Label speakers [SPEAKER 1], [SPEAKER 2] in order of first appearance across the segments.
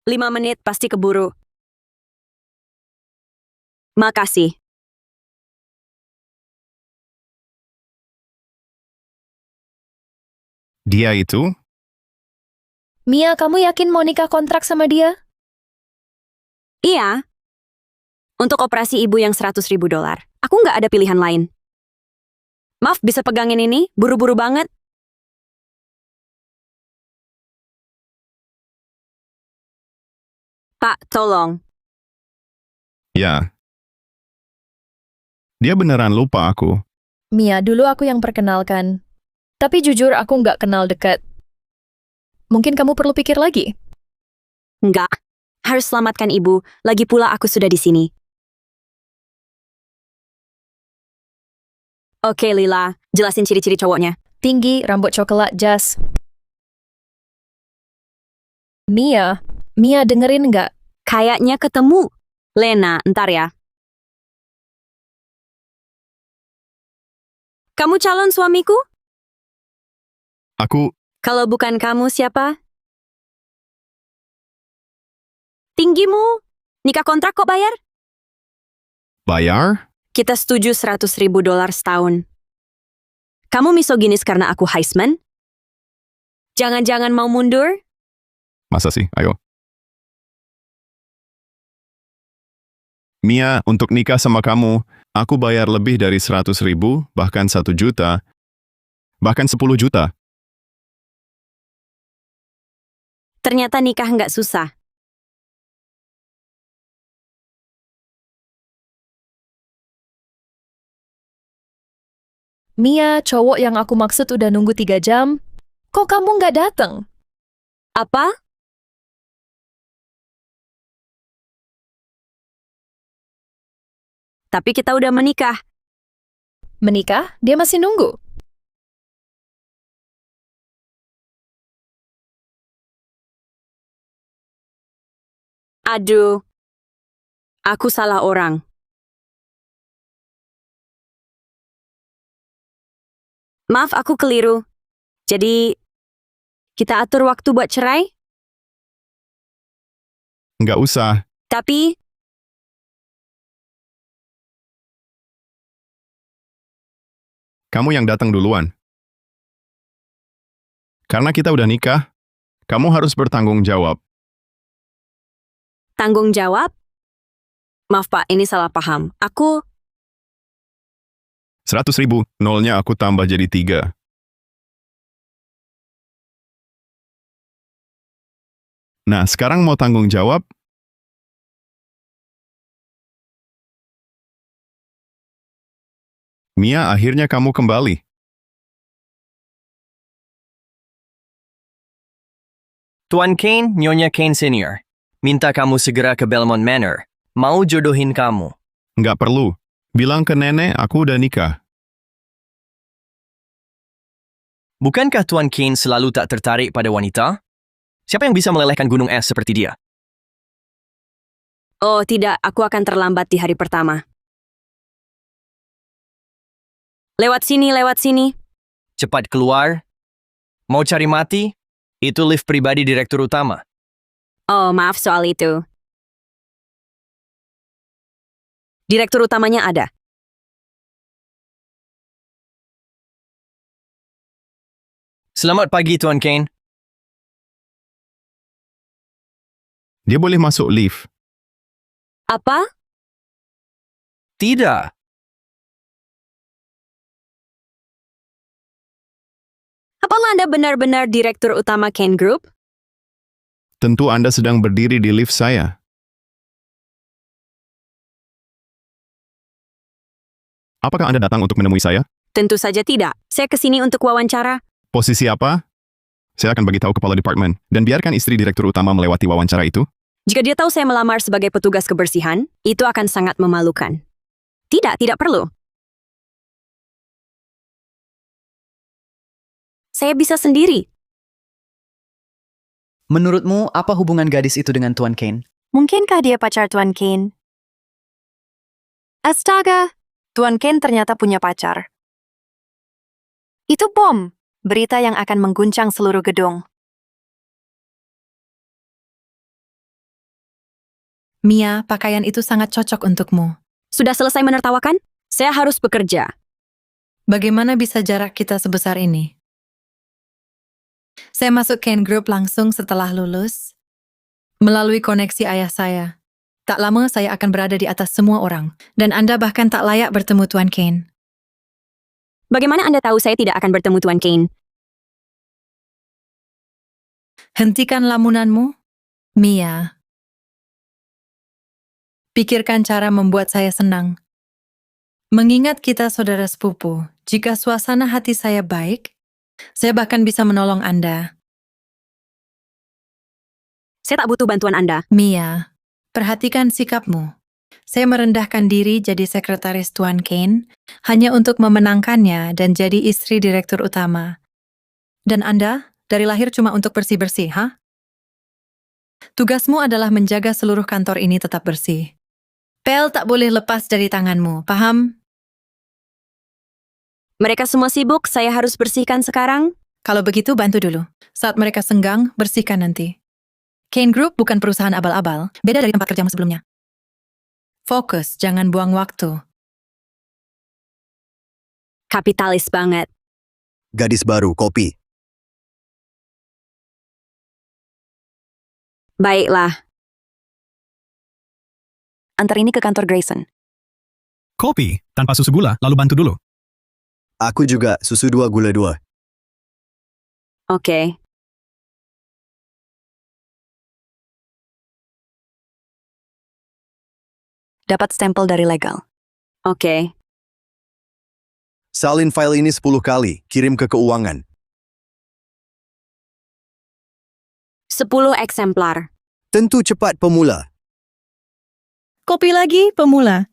[SPEAKER 1] 5 menit pasti keburu. Makasih.
[SPEAKER 2] Dia itu?
[SPEAKER 3] Mia, kamu yakin mau nikah kontrak sama dia?
[SPEAKER 1] Iya. Untuk operasi ibu yang $100.000. Aku nggak ada pilihan lain. Maaf, bisa pegangin ini? Buru-buru banget. Pak, tolong.
[SPEAKER 2] Ya. Dia beneran lupa aku.
[SPEAKER 3] Mia, dulu aku yang perkenalkan. Tapi jujur aku nggak kenal dekat. Mungkin kamu perlu pikir lagi.
[SPEAKER 1] Nggak. Harus selamatkan ibu. Lagi pula aku sudah di sini. Oke, Lila. Jelasin ciri-ciri cowoknya.
[SPEAKER 3] Tinggi, rambut coklat, jas. Mia dengerin nggak?
[SPEAKER 1] Kayaknya ketemu. Lena, ntar ya. Kamu calon suamiku?
[SPEAKER 2] Aku,
[SPEAKER 1] Kalau bukan kamu, siapa? Tinggimu. Nikah kontrak kok bayar?
[SPEAKER 2] bayar?
[SPEAKER 1] Kita setuju $100.000 setahun. Kamu misoginis karena aku Heisman? Jangan-jangan mau mundur?
[SPEAKER 2] Masa sih? Ayo. Mia, untuk nikah sama kamu, aku bayar lebih dari 100.000, bahkan 1 juta, bahkan 10 juta.
[SPEAKER 1] Ternyata nikah nggak susah.
[SPEAKER 3] Mia, cowok yang aku maksud udah nunggu 3 jam. Kok kamu nggak datang?
[SPEAKER 1] Apa? Tapi kita udah menikah.
[SPEAKER 3] Menikah? Dia masih nunggu.
[SPEAKER 1] Aduh. Aku salah orang. Maaf, aku keliru. Jadi, kita atur waktu buat cerai?
[SPEAKER 2] Nggak usah.
[SPEAKER 1] Tapi,
[SPEAKER 2] Kamu yang datang duluan. Karena kita udah nikah, kamu harus bertanggung jawab.
[SPEAKER 1] tanggung jawab? Maaf Pak, ini salah paham. Aku,
[SPEAKER 2] 100.000, nolnya aku tambah jadi 3. Nah, sekarang mau tanggung jawab? Mia, akhirnya kamu kembali.
[SPEAKER 4] Tuan Kane, Nyonya Kane Senior. Minta kamu segera ke Belmont Manor. Mau jodohin kamu.
[SPEAKER 2] Nggak perlu. Bilang ke nenek aku udah nikah.
[SPEAKER 4] Bukankah Tuan Kane selalu tak tertarik pada wanita? Siapa yang bisa melelehkan gunung es seperti dia?
[SPEAKER 1] oh tidak, aku akan terlambat di hari pertama. Lewat sini, lewat sini.
[SPEAKER 4] Cepat keluar. Mau cari mati? Itu lift pribadi direktur utama.
[SPEAKER 1] Oh, maaf soal itu. Direktur utamanya ada.
[SPEAKER 4] Selamat pagi, Tuan Kane.
[SPEAKER 2] Dia boleh masuk lift.
[SPEAKER 1] Apa?
[SPEAKER 4] Tidak.
[SPEAKER 1] Apalah Anda benar-benar direktur utama Kane Group?
[SPEAKER 2] Tentu Anda sedang berdiri di lift saya. Apakah Anda datang untuk menemui saya?
[SPEAKER 1] Tentu saja tidak. Saya kesini untuk wawancara.
[SPEAKER 2] Posisi apa? Saya akan beritahu kepala departemen dan biarkan istri direktur utama melewati wawancara itu.
[SPEAKER 1] Jika dia tahu saya melamar sebagai petugas kebersihan, itu akan sangat memalukan. Tidak, tidak perlu. Saya bisa sendiri.
[SPEAKER 5] Menurutmu, apa hubungan gadis itu dengan Tuan Kane?
[SPEAKER 1] Mungkinkah dia pacar Tuan Kane? Astaga, Tuan Kane ternyata punya pacar. Itu bom, berita yang akan mengguncang seluruh gedung.
[SPEAKER 6] Mia, pakaian itu sangat cocok untukmu.
[SPEAKER 1] Sudah selesai menertawakan? Saya harus bekerja.
[SPEAKER 6] Bagaimana bisa jarak kita sebesar ini? Saya masuk Kane Group langsung setelah lulus. Melalui koneksi ayah saya. Tak lama saya akan berada di atas semua orang. Dan Anda bahkan tak layak bertemu Tuan Kane.
[SPEAKER 1] Bagaimana Anda tahu saya tidak akan bertemu Tuan Kane?
[SPEAKER 6] Hentikan lamunanmu, Mia. Pikirkan cara membuat saya senang. Mengingat kita saudara sepupu, jika suasana hati saya baik, saya bahkan bisa menolong Anda.
[SPEAKER 1] Saya tak butuh bantuan Anda.
[SPEAKER 6] Mia, perhatikan sikapmu. Saya merendahkan diri jadi sekretaris Tuan Kane hanya untuk memenangkannya dan jadi istri direktur utama. Dan Anda, dari lahir cuma untuk bersih-bersih, ha? Tugasmu adalah menjaga seluruh kantor ini tetap bersih. Pel tak boleh lepas dari tanganmu, paham?
[SPEAKER 1] Mereka semua sibuk, saya harus bersihkan sekarang.
[SPEAKER 6] Kalau begitu, bantu dulu. Saat mereka senggang, bersihkan nanti. Kane Group bukan perusahaan abal-abal, beda dari tempat kerjamu sebelumnya. Fokus, jangan buang waktu.
[SPEAKER 1] Kapitalis banget.
[SPEAKER 7] Gadis baru, kopi.
[SPEAKER 1] Baiklah. Antar ini ke kantor Grayson.
[SPEAKER 8] Kopi, tanpa susu gula, lalu bantu dulu.
[SPEAKER 7] Aku juga, susu 2 gula 2.
[SPEAKER 1] Oke. Dapat stempel dari legal. Oke.
[SPEAKER 7] Salin file ini 10 kali, kirim ke keuangan.
[SPEAKER 1] 10 eksemplar.
[SPEAKER 7] Tentu cepat pemula.
[SPEAKER 6] Kopi lagi, pemula.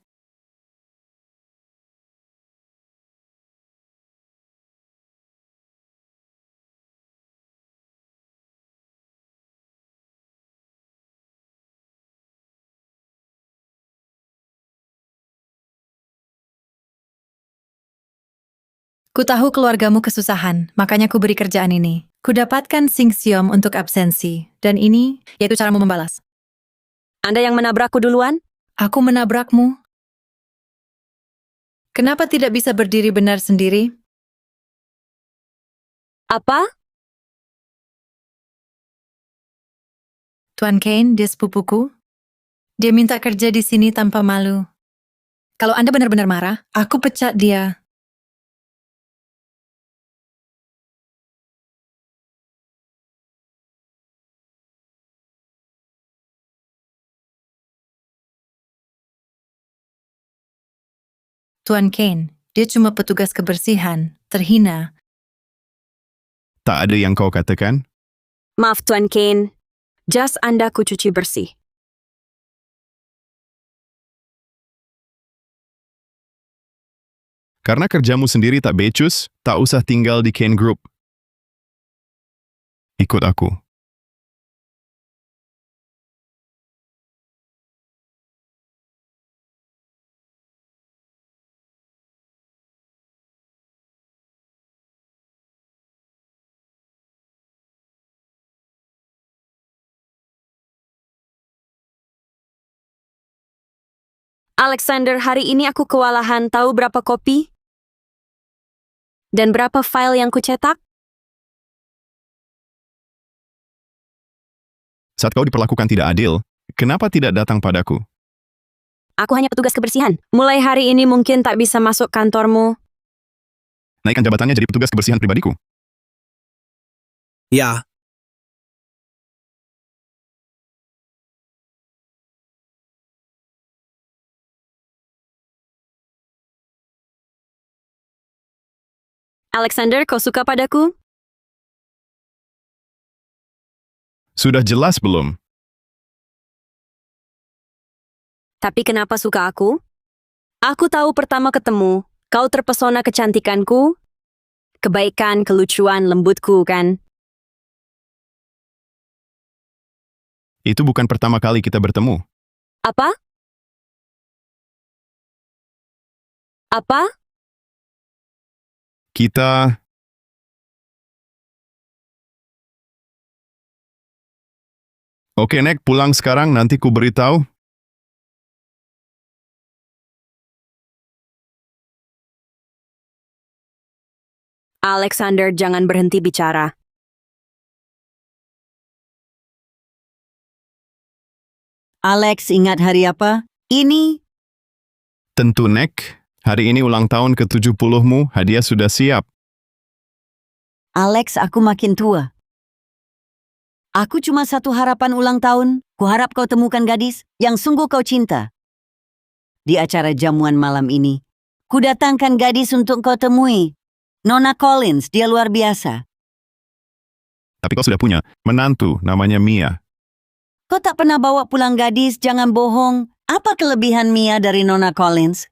[SPEAKER 6] Ku tahu keluargamu kesusahan, makanya ku beri kerjaan ini. Ku dapatkan Singsiom untuk absensi, dan ini yaitu caramu membalas.
[SPEAKER 1] Anda yang menabrakku duluan?
[SPEAKER 6] Aku menabrakmu. Kenapa tidak bisa berdiri benar sendiri?
[SPEAKER 1] Apa?
[SPEAKER 6] Tuan Kane, dia sepupuku. Dia minta kerja di sini tanpa malu. Kalau Anda benar-benar marah, aku pecat dia. Tuan Kane, dia cuma petugas kebersihan, terhina.
[SPEAKER 2] Tak ada yang kau katakan?
[SPEAKER 1] Maaf Tuan Kane. Jas Anda ku cuci bersih.
[SPEAKER 2] Karena kerjamu sendiri tak becus, tak usah tinggal di Kane Group. Ikut aku.
[SPEAKER 1] Alexander, hari ini aku kewalahan. Tahu berapa kopi? Dan berapa file yang kucetak?
[SPEAKER 2] Saat kau diperlakukan tidak adil, kenapa tidak datang padaku?
[SPEAKER 1] Aku hanya petugas kebersihan. Mulai hari ini mungkin tak bisa masuk kantormu.
[SPEAKER 2] Naikkan jabatannya jadi petugas kebersihan pribadiku.
[SPEAKER 9] Ya,
[SPEAKER 1] Alexander, kau suka padaku?
[SPEAKER 2] Sudah jelas belum?
[SPEAKER 1] Tapi kenapa suka aku? Aku tahu pertama ketemu, kau terpesona kecantikanku, kebaikan, kelucuan, lembutku, kan?
[SPEAKER 2] Itu bukan pertama kali kita bertemu.
[SPEAKER 1] Apa? Apa?
[SPEAKER 2] Kita... Oke, Nek, pulang sekarang, nanti ku beritahu.
[SPEAKER 1] Alexander, jangan berhenti bicara.
[SPEAKER 9] Alex, ingat hari apa? Ini.
[SPEAKER 2] Tentu, Nek. Hari ini ulang tahun ke-70-mu, hadiah sudah siap.
[SPEAKER 9] Alex, aku makin tua. Aku cuma satu harapan ulang tahun. Kuharap kau temukan gadis yang sungguh kau cinta. Di acara jamuan malam ini, kudatangkan gadis untuk kau temui. Nona Collins, dia luar biasa.
[SPEAKER 2] Tapi kau sudah punya menantu, namanya Mia.
[SPEAKER 9] Kau tak pernah bawa pulang gadis, jangan bohong. Apa kelebihan Mia dari Nona Collins?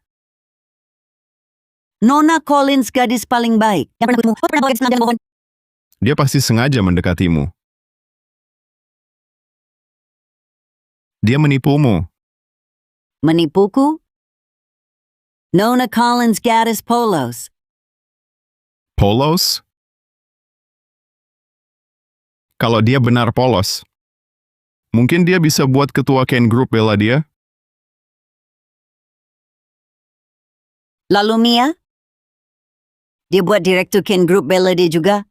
[SPEAKER 9] Nona Collins gadis paling baik. Yang pernah kutemu, kau pernah bawa gadis pulang, jangan bohong.
[SPEAKER 2] Dia pasti sengaja mendekatimu. Dia menipumu.
[SPEAKER 9] Menipuku? Nona Collins gadis polos.
[SPEAKER 2] Polos? Kalau dia benar polos, mungkin dia bisa buat ketua Kane Group bela dia?
[SPEAKER 9] Lalu Mia? Dia buat direktur Kane Group bela dia juga?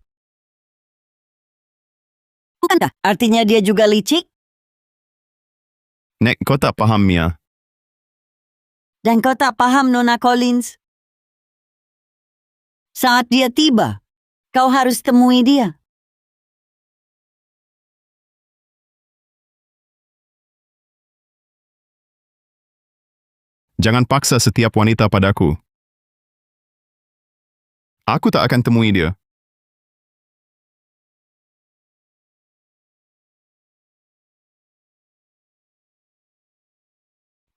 [SPEAKER 9] Bukankah artinya dia juga licik?
[SPEAKER 2] Nek, kau tak paham, Mia.
[SPEAKER 9] Dan kau tak paham Nona Collins? Saat dia tiba, kau harus temui dia.
[SPEAKER 2] Jangan paksa setiap wanita padaku. Aku tak akan temui dia.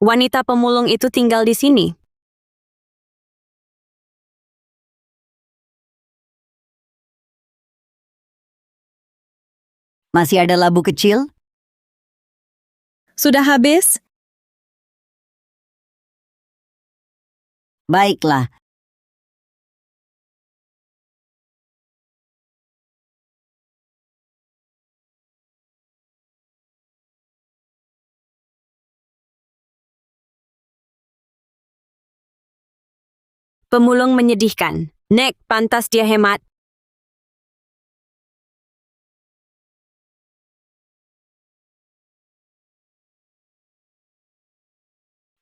[SPEAKER 1] Wanita pemulung itu tinggal di sini.
[SPEAKER 9] Masih ada labu kecil?
[SPEAKER 6] Sudah habis?
[SPEAKER 9] Baiklah.
[SPEAKER 1] Pemulung menyedihkan. Nek, pantas dia hemat.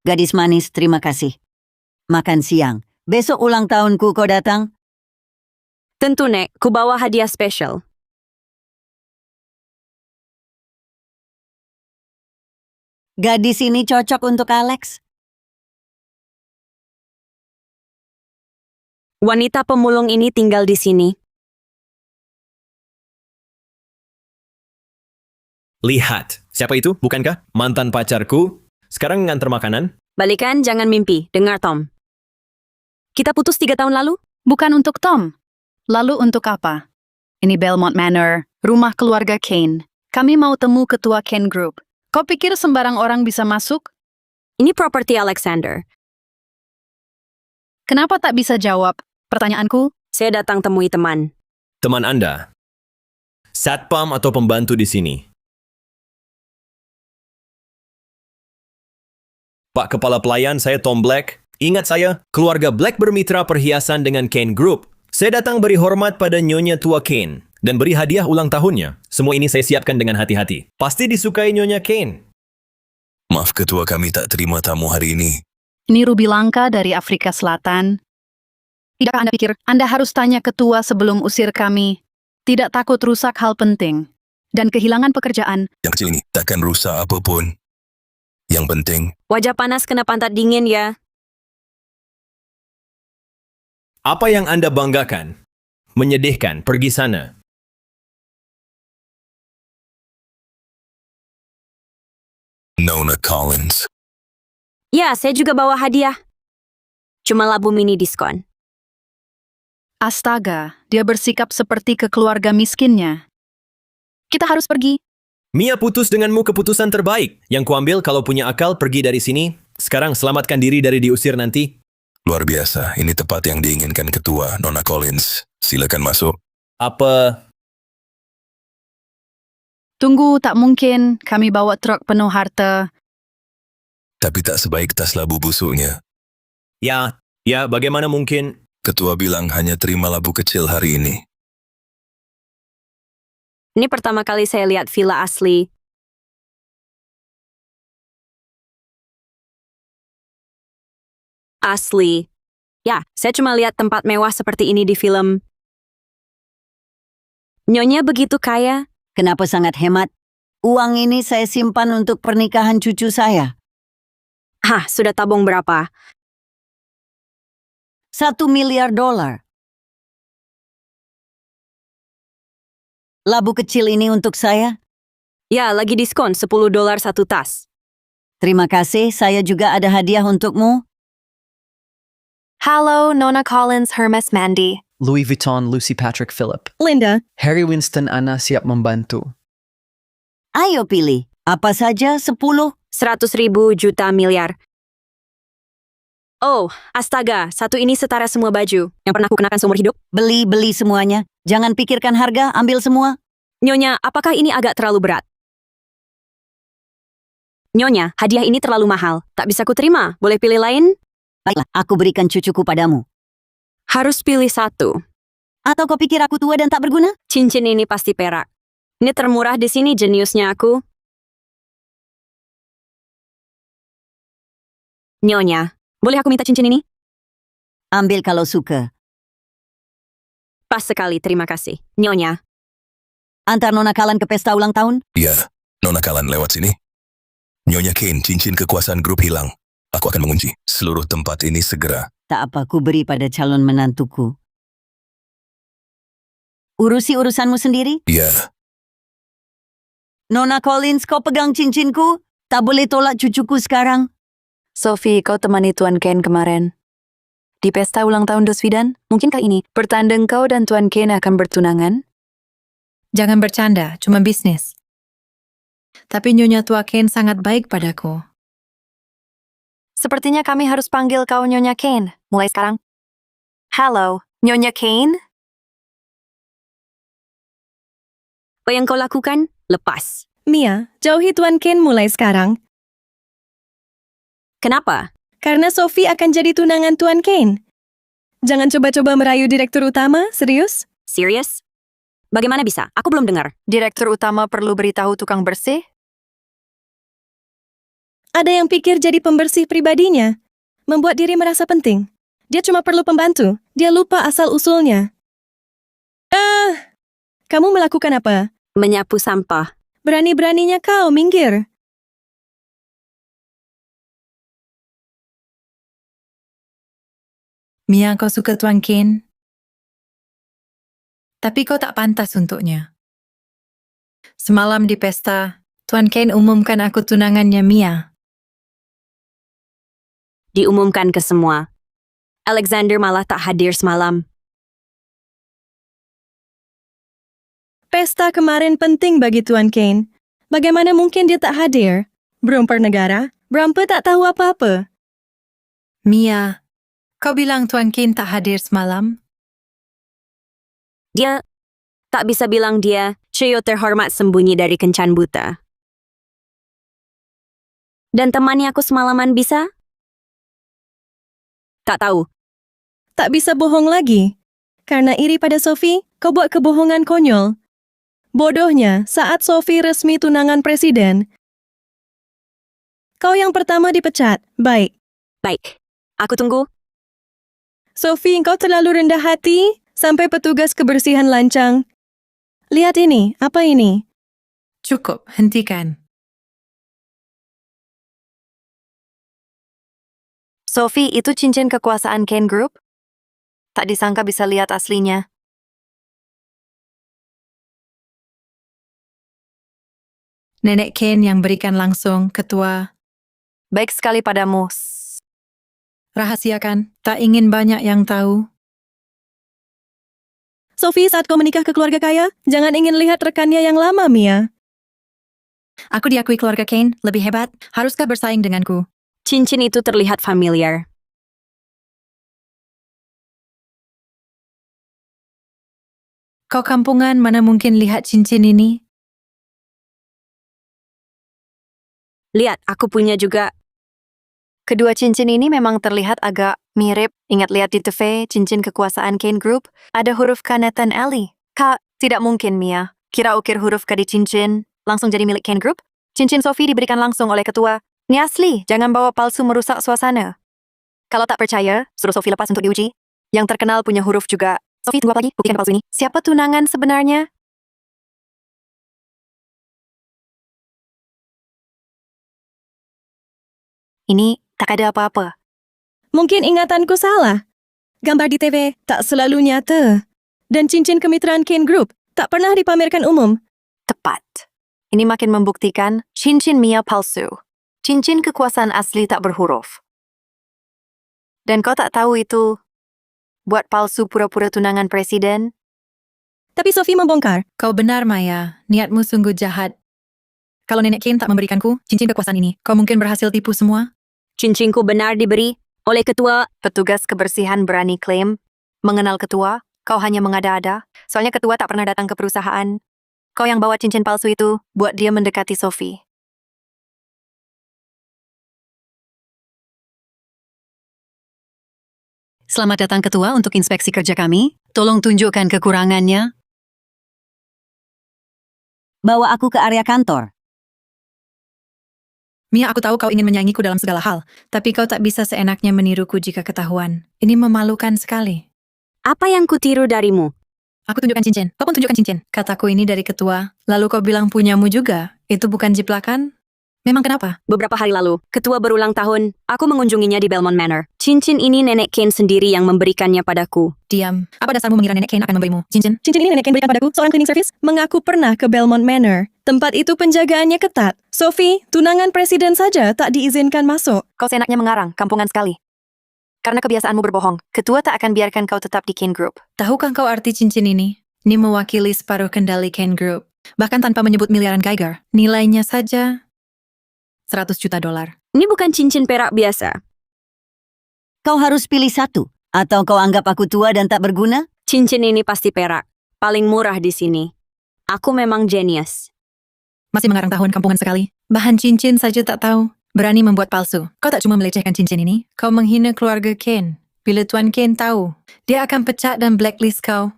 [SPEAKER 9] Gadis manis, terima kasih. Makan siang. Besok ulang tahunku kau datang?
[SPEAKER 1] Tentu, Nek, ku bawa hadiah spesial.
[SPEAKER 9] Gadis ini cocok untuk Alex.
[SPEAKER 1] Wanita pemulung ini tinggal di sini.
[SPEAKER 10] Lihat, siapa itu? Bukankah mantan pacarku? Sekarang nganter makanan?
[SPEAKER 1] Balikan, jangan mimpi. Dengar, Tom. Kita putus 3 tahun lalu?
[SPEAKER 11] Bukan untuk Tom. Lalu untuk apa? Ini Belmont Manor, rumah keluarga Kane. Kami mau temu ketua Kane Group. Kau pikir sembarang orang bisa masuk?
[SPEAKER 1] Ini properti Alexander.
[SPEAKER 11] Kenapa tak bisa jawab? Pertanyaanku,
[SPEAKER 1] Saya datang temui teman.
[SPEAKER 10] Teman Anda? Satpam atau pembantu di sini? Pak Kepala Pelayan, saya Tom Black. Ingat saya, keluarga Black bermitra perhiasan dengan Kane Group. Saya datang beri hormat pada Nyonya Tua Kane dan beri hadiah ulang tahunnya. Semua ini saya siapkan dengan hati-hati. Pasti disukai Nyonya Kane.
[SPEAKER 12] Maaf ketua, kami tak terima tamu hari ini.
[SPEAKER 11] ini rubi langka dari Afrika Selatan. Tidakkah Anda pikir Anda harus tanya ketua sebelum usir kami? Tidak takut rusak hal penting. Dan kehilangan pekerjaan.
[SPEAKER 12] Yang kecil ini takkan rusak apapun. Yang penting,
[SPEAKER 1] Wajah panas kena pantat dingin ya.
[SPEAKER 10] Apa yang Anda banggakan? Menyedihkan, pergi sana.
[SPEAKER 12] Nona Collins.
[SPEAKER 1] Ya, saya juga bawa hadiah. Cuma labu mini diskon.
[SPEAKER 11] Astaga, dia bersikap seperti kekeluarga miskinnya. Kita harus pergi.
[SPEAKER 10] Mia putus denganmu keputusan terbaik. Yang kuambil kalau punya akal pergi dari sini. Sekarang selamatkan diri dari diusir nanti.
[SPEAKER 12] Luar biasa, ini tepat yang diinginkan ketua, Nona Collins. Silakan masuk.
[SPEAKER 10] Apa?
[SPEAKER 11] Tunggu, tak mungkin. Kami bawa truk penuh harta.
[SPEAKER 12] Tapi tak sebaik tas labu busuknya.
[SPEAKER 10] Ya, bagaimana mungkin?
[SPEAKER 12] Ketua bilang hanya terima labu kecil hari ini.
[SPEAKER 1] Ini pertama kali saya lihat villa asli. Asli. Ya, saya cuma lihat tempat mewah seperti ini di film. Nyonya begitu kaya.
[SPEAKER 9] Kenapa sangat hemat? Uang ini saya simpan untuk pernikahan cucu saya.
[SPEAKER 1] Hah, sudah tabung berapa?
[SPEAKER 9] $1 miliar. Labu kecil ini untuk saya?
[SPEAKER 1] Ya, lagi diskon $10 satu tas.
[SPEAKER 9] Terima kasih, saya juga ada hadiah untukmu.
[SPEAKER 3] Halo, Nona Collins, Hermes Mandy.
[SPEAKER 5] Louis Vuitton, Lucy Patrick Philip.
[SPEAKER 3] Linda.
[SPEAKER 5] Harry Winston, Anna siap membantu.
[SPEAKER 9] Ayo pilih. Apa saja 10?
[SPEAKER 1] 100.000 juta miliar. Oh, astaga, satu ini setara semua baju yang pernah aku kenakan seumur hidup.
[SPEAKER 9] Beli semuanya. Jangan pikirkan harga, ambil semua.
[SPEAKER 1] Nyonya, apakah ini agak terlalu berat? Nyonya, hadiah ini terlalu mahal. Tak bisa kuterima. Boleh pilih lain?
[SPEAKER 9] Baiklah, aku berikan cucuku padamu.
[SPEAKER 1] Harus pilih satu.
[SPEAKER 9] Atau kau pikir aku tua dan tak berguna?
[SPEAKER 1] Cincin ini pasti perak. Ini termurah di sini, jeniusnya aku. Nyonya, boleh aku minta cincin ini?
[SPEAKER 9] Ambil kalau suka.
[SPEAKER 1] Pas sekali, terima kasih. Nyonya.
[SPEAKER 9] Antar Nona Kalan ke pesta ulang tahun?
[SPEAKER 12] Iya, Nona Kalan lewat sini. Nyonya Kane, cincin kekuasaan grup hilang. Aku akan mengunci seluruh tempat ini segera.
[SPEAKER 9] Tak apa, ku beri pada calon menantuku. Urusi urusanmu sendiri?
[SPEAKER 12] Iya.
[SPEAKER 9] Nona Collins, kau pegang cincinku? Tak boleh tolak cucuku sekarang.
[SPEAKER 3] Sophie, kau temani Tuan Kane kemarin. Di pesta ulang tahun Dosvidan, mungkinkah ini pertanda kau dan Tuan Kane akan bertunangan?
[SPEAKER 6] Jangan bercanda, cuma bisnis. Tapi Nyonya Tua Kane sangat baik padaku.
[SPEAKER 3] Sepertinya kami harus panggil kau Nyonya Kane, mulai sekarang. Halo, Nyonya Kane?
[SPEAKER 1] Apa yang kau lakukan? Lepas.
[SPEAKER 3] Mia, jauhi Tuan Kane mulai sekarang.
[SPEAKER 1] Kenapa?
[SPEAKER 3] Karena Sophie akan jadi tunangan Tuan Kane. Jangan coba-coba merayu direktur utama, serius?
[SPEAKER 1] Serius? Bagaimana bisa? Aku belum dengar.
[SPEAKER 3] Direktur utama perlu beritahu tukang bersih? Ada yang pikir jadi pembersih pribadinya, membuat diri merasa penting. Dia cuma perlu pembantu. Dia lupa asal-usulnya. Kamu melakukan apa?
[SPEAKER 1] Menyapu sampah.
[SPEAKER 3] Berani-beraninya kau minggir.
[SPEAKER 6] Mia, kau suka Tuan Kane? Tapi kau tak pantas untuknya. Semalam di pesta, Tuan Kane umumkan aku tunangannya Mia.
[SPEAKER 1] Diumumkan ke semua. Alexander malah tak hadir semalam.
[SPEAKER 3] Pesta kemarin penting bagi Tuan Kane. Bagaimana mungkin dia tak hadir? Berumper negara, Brampe tak tahu apa-apa.
[SPEAKER 6] Mia, kau bilang Tuan Kane tak hadir semalam?
[SPEAKER 1] Dia tak bisa bilang dia, Cheo terhormat sembunyi dari kencan buta. Dan temannya aku semalaman bisa? Tak tahu.
[SPEAKER 3] Tak bisa bohong lagi. Karena iri pada Sophie, kau buat kebohongan konyol. Bodohnya, saat Sophie resmi tunangan presiden, kau yang pertama dipecat. Baik.
[SPEAKER 1] Baik. Aku tunggu.
[SPEAKER 3] Sophie, kau terlalu rendah hati sampai petugas kebersihan lancang. Lihat ini, apa ini?
[SPEAKER 6] Cukup, hentikan.
[SPEAKER 3] Sophie, itu cincin kekuasaan Kane Group? Tak disangka bisa lihat aslinya.
[SPEAKER 6] Nenek Kane yang berikan langsung, ketua.
[SPEAKER 3] Baik sekali padamu.
[SPEAKER 6] Rahasiakan, tak ingin banyak yang tahu.
[SPEAKER 3] Sophie, saat kau menikah ke keluarga kaya, jangan ingin lihat rekannya yang lama, Mia.
[SPEAKER 6] Aku diakui keluarga Kane, lebih hebat. Haruskah bersaing denganku?
[SPEAKER 1] Cincin itu terlihat familiar.
[SPEAKER 6] Kau kampungan mana mungkin lihat cincin ini?
[SPEAKER 1] Lihat, aku punya juga.
[SPEAKER 3] Kedua cincin ini memang terlihat agak
[SPEAKER 6] Mirip, ingat lihat di TV, cincin kekuasaan Kane Group, ada huruf K Nathan Alley. Kak, tidak mungkin Mia. Kira ukir huruf K di cincin, langsung jadi milik Kane Group? Cincin Sophie diberikan langsung oleh ketua. Ini asli, jangan bawa palsu merusak suasana. Kalau tak percaya, suruh Sophie lepas untuk diuji. Yang terkenal punya huruf juga. Sophie, tunggu apa lagi? Buktikan palsu ini. Siapa tunangan sebenarnya? Ini tak ada apa-apa.
[SPEAKER 3] Mungkin ingatanku salah. Gambar di TV tak selalu nyata. Dan cincin kemitraan Kane Group tak pernah dipamerkan umum.
[SPEAKER 6] Tepat. Ini makin membuktikan cincin Mia palsu. Cincin kekuasaan asli tak berhuruf. Dan kau tak tahu itu buat palsu pura-pura tunangan presiden?
[SPEAKER 3] Tapi Sophie membongkar.
[SPEAKER 6] Kau benar, Maya. Niatmu sungguh jahat. Kalau Nenek Kane tak memberikanku cincin kekuasaan ini, kau mungkin berhasil tipu semua?
[SPEAKER 1] Cincinku benar diberi oleh ketua.
[SPEAKER 6] Petugas kebersihan berani klaim mengenal ketua, kau hanya mengada-ada. Soalnya ketua tak pernah datang ke perusahaan. Kau yang bawa cincin palsu itu buat dia mendekati Sophie.
[SPEAKER 9] Selamat datang ketua untuk inspeksi kerja kami. Tolong tunjukkan kekurangannya. Bawa aku ke area kantor.
[SPEAKER 6] Mia, aku tahu kau ingin menyayangiku dalam segala hal, tapi kau tak bisa seenaknya meniruku jika ketahuan. Ini memalukan sekali.
[SPEAKER 1] Apa yang kutiru darimu?
[SPEAKER 6] Aku tunjukkan cincin. Kau pun tunjukkan cincin. Kataku ini dari ketua. Lalu kau bilang punyamu juga. Itu bukan jiplakan? Memang kenapa?
[SPEAKER 1] Beberapa hari lalu, ketua berulang tahun, aku mengunjunginya di Belmont Manor. Cincin ini Nenek Kane sendiri yang memberikannya padaku.
[SPEAKER 6] Diam. Apa dasarmu mengira Nenek Kane akan memberimu cincin?
[SPEAKER 3] Cincin ini Nenek Kane berikan padaku. Seorang cleaning service mengaku pernah ke Belmont Manor. Tempat itu penjagaannya ketat. Sophie, tunangan presiden saja tak diizinkan masuk.
[SPEAKER 6] Kau seenaknya mengarang, kampungan sekali. Karena kebiasaanmu berbohong, ketua tak akan biarkan kau tetap di Kane Group. Tahukah kau arti cincin ini? Ini mewakili separuh kendali Kane Group. Bahkan tanpa menyebut miliaran Geiger. Nilainya saja $100 juta.
[SPEAKER 1] Ini bukan cincin perak biasa.
[SPEAKER 9] Kau harus pilih satu. Atau kau anggap aku tua dan tak berguna?
[SPEAKER 1] Cincin ini pasti perak. Paling murah di sini. Aku memang genius.
[SPEAKER 6] Masih mengarang tahun, kampungan sekali. Bahan cincin saja tak tahu. Berani membuat palsu. Kau tak cuma melecehkan cincin ini, kau menghina keluarga Kane. Bila Tuan Kane tahu, dia akan pecat dan blacklist kau.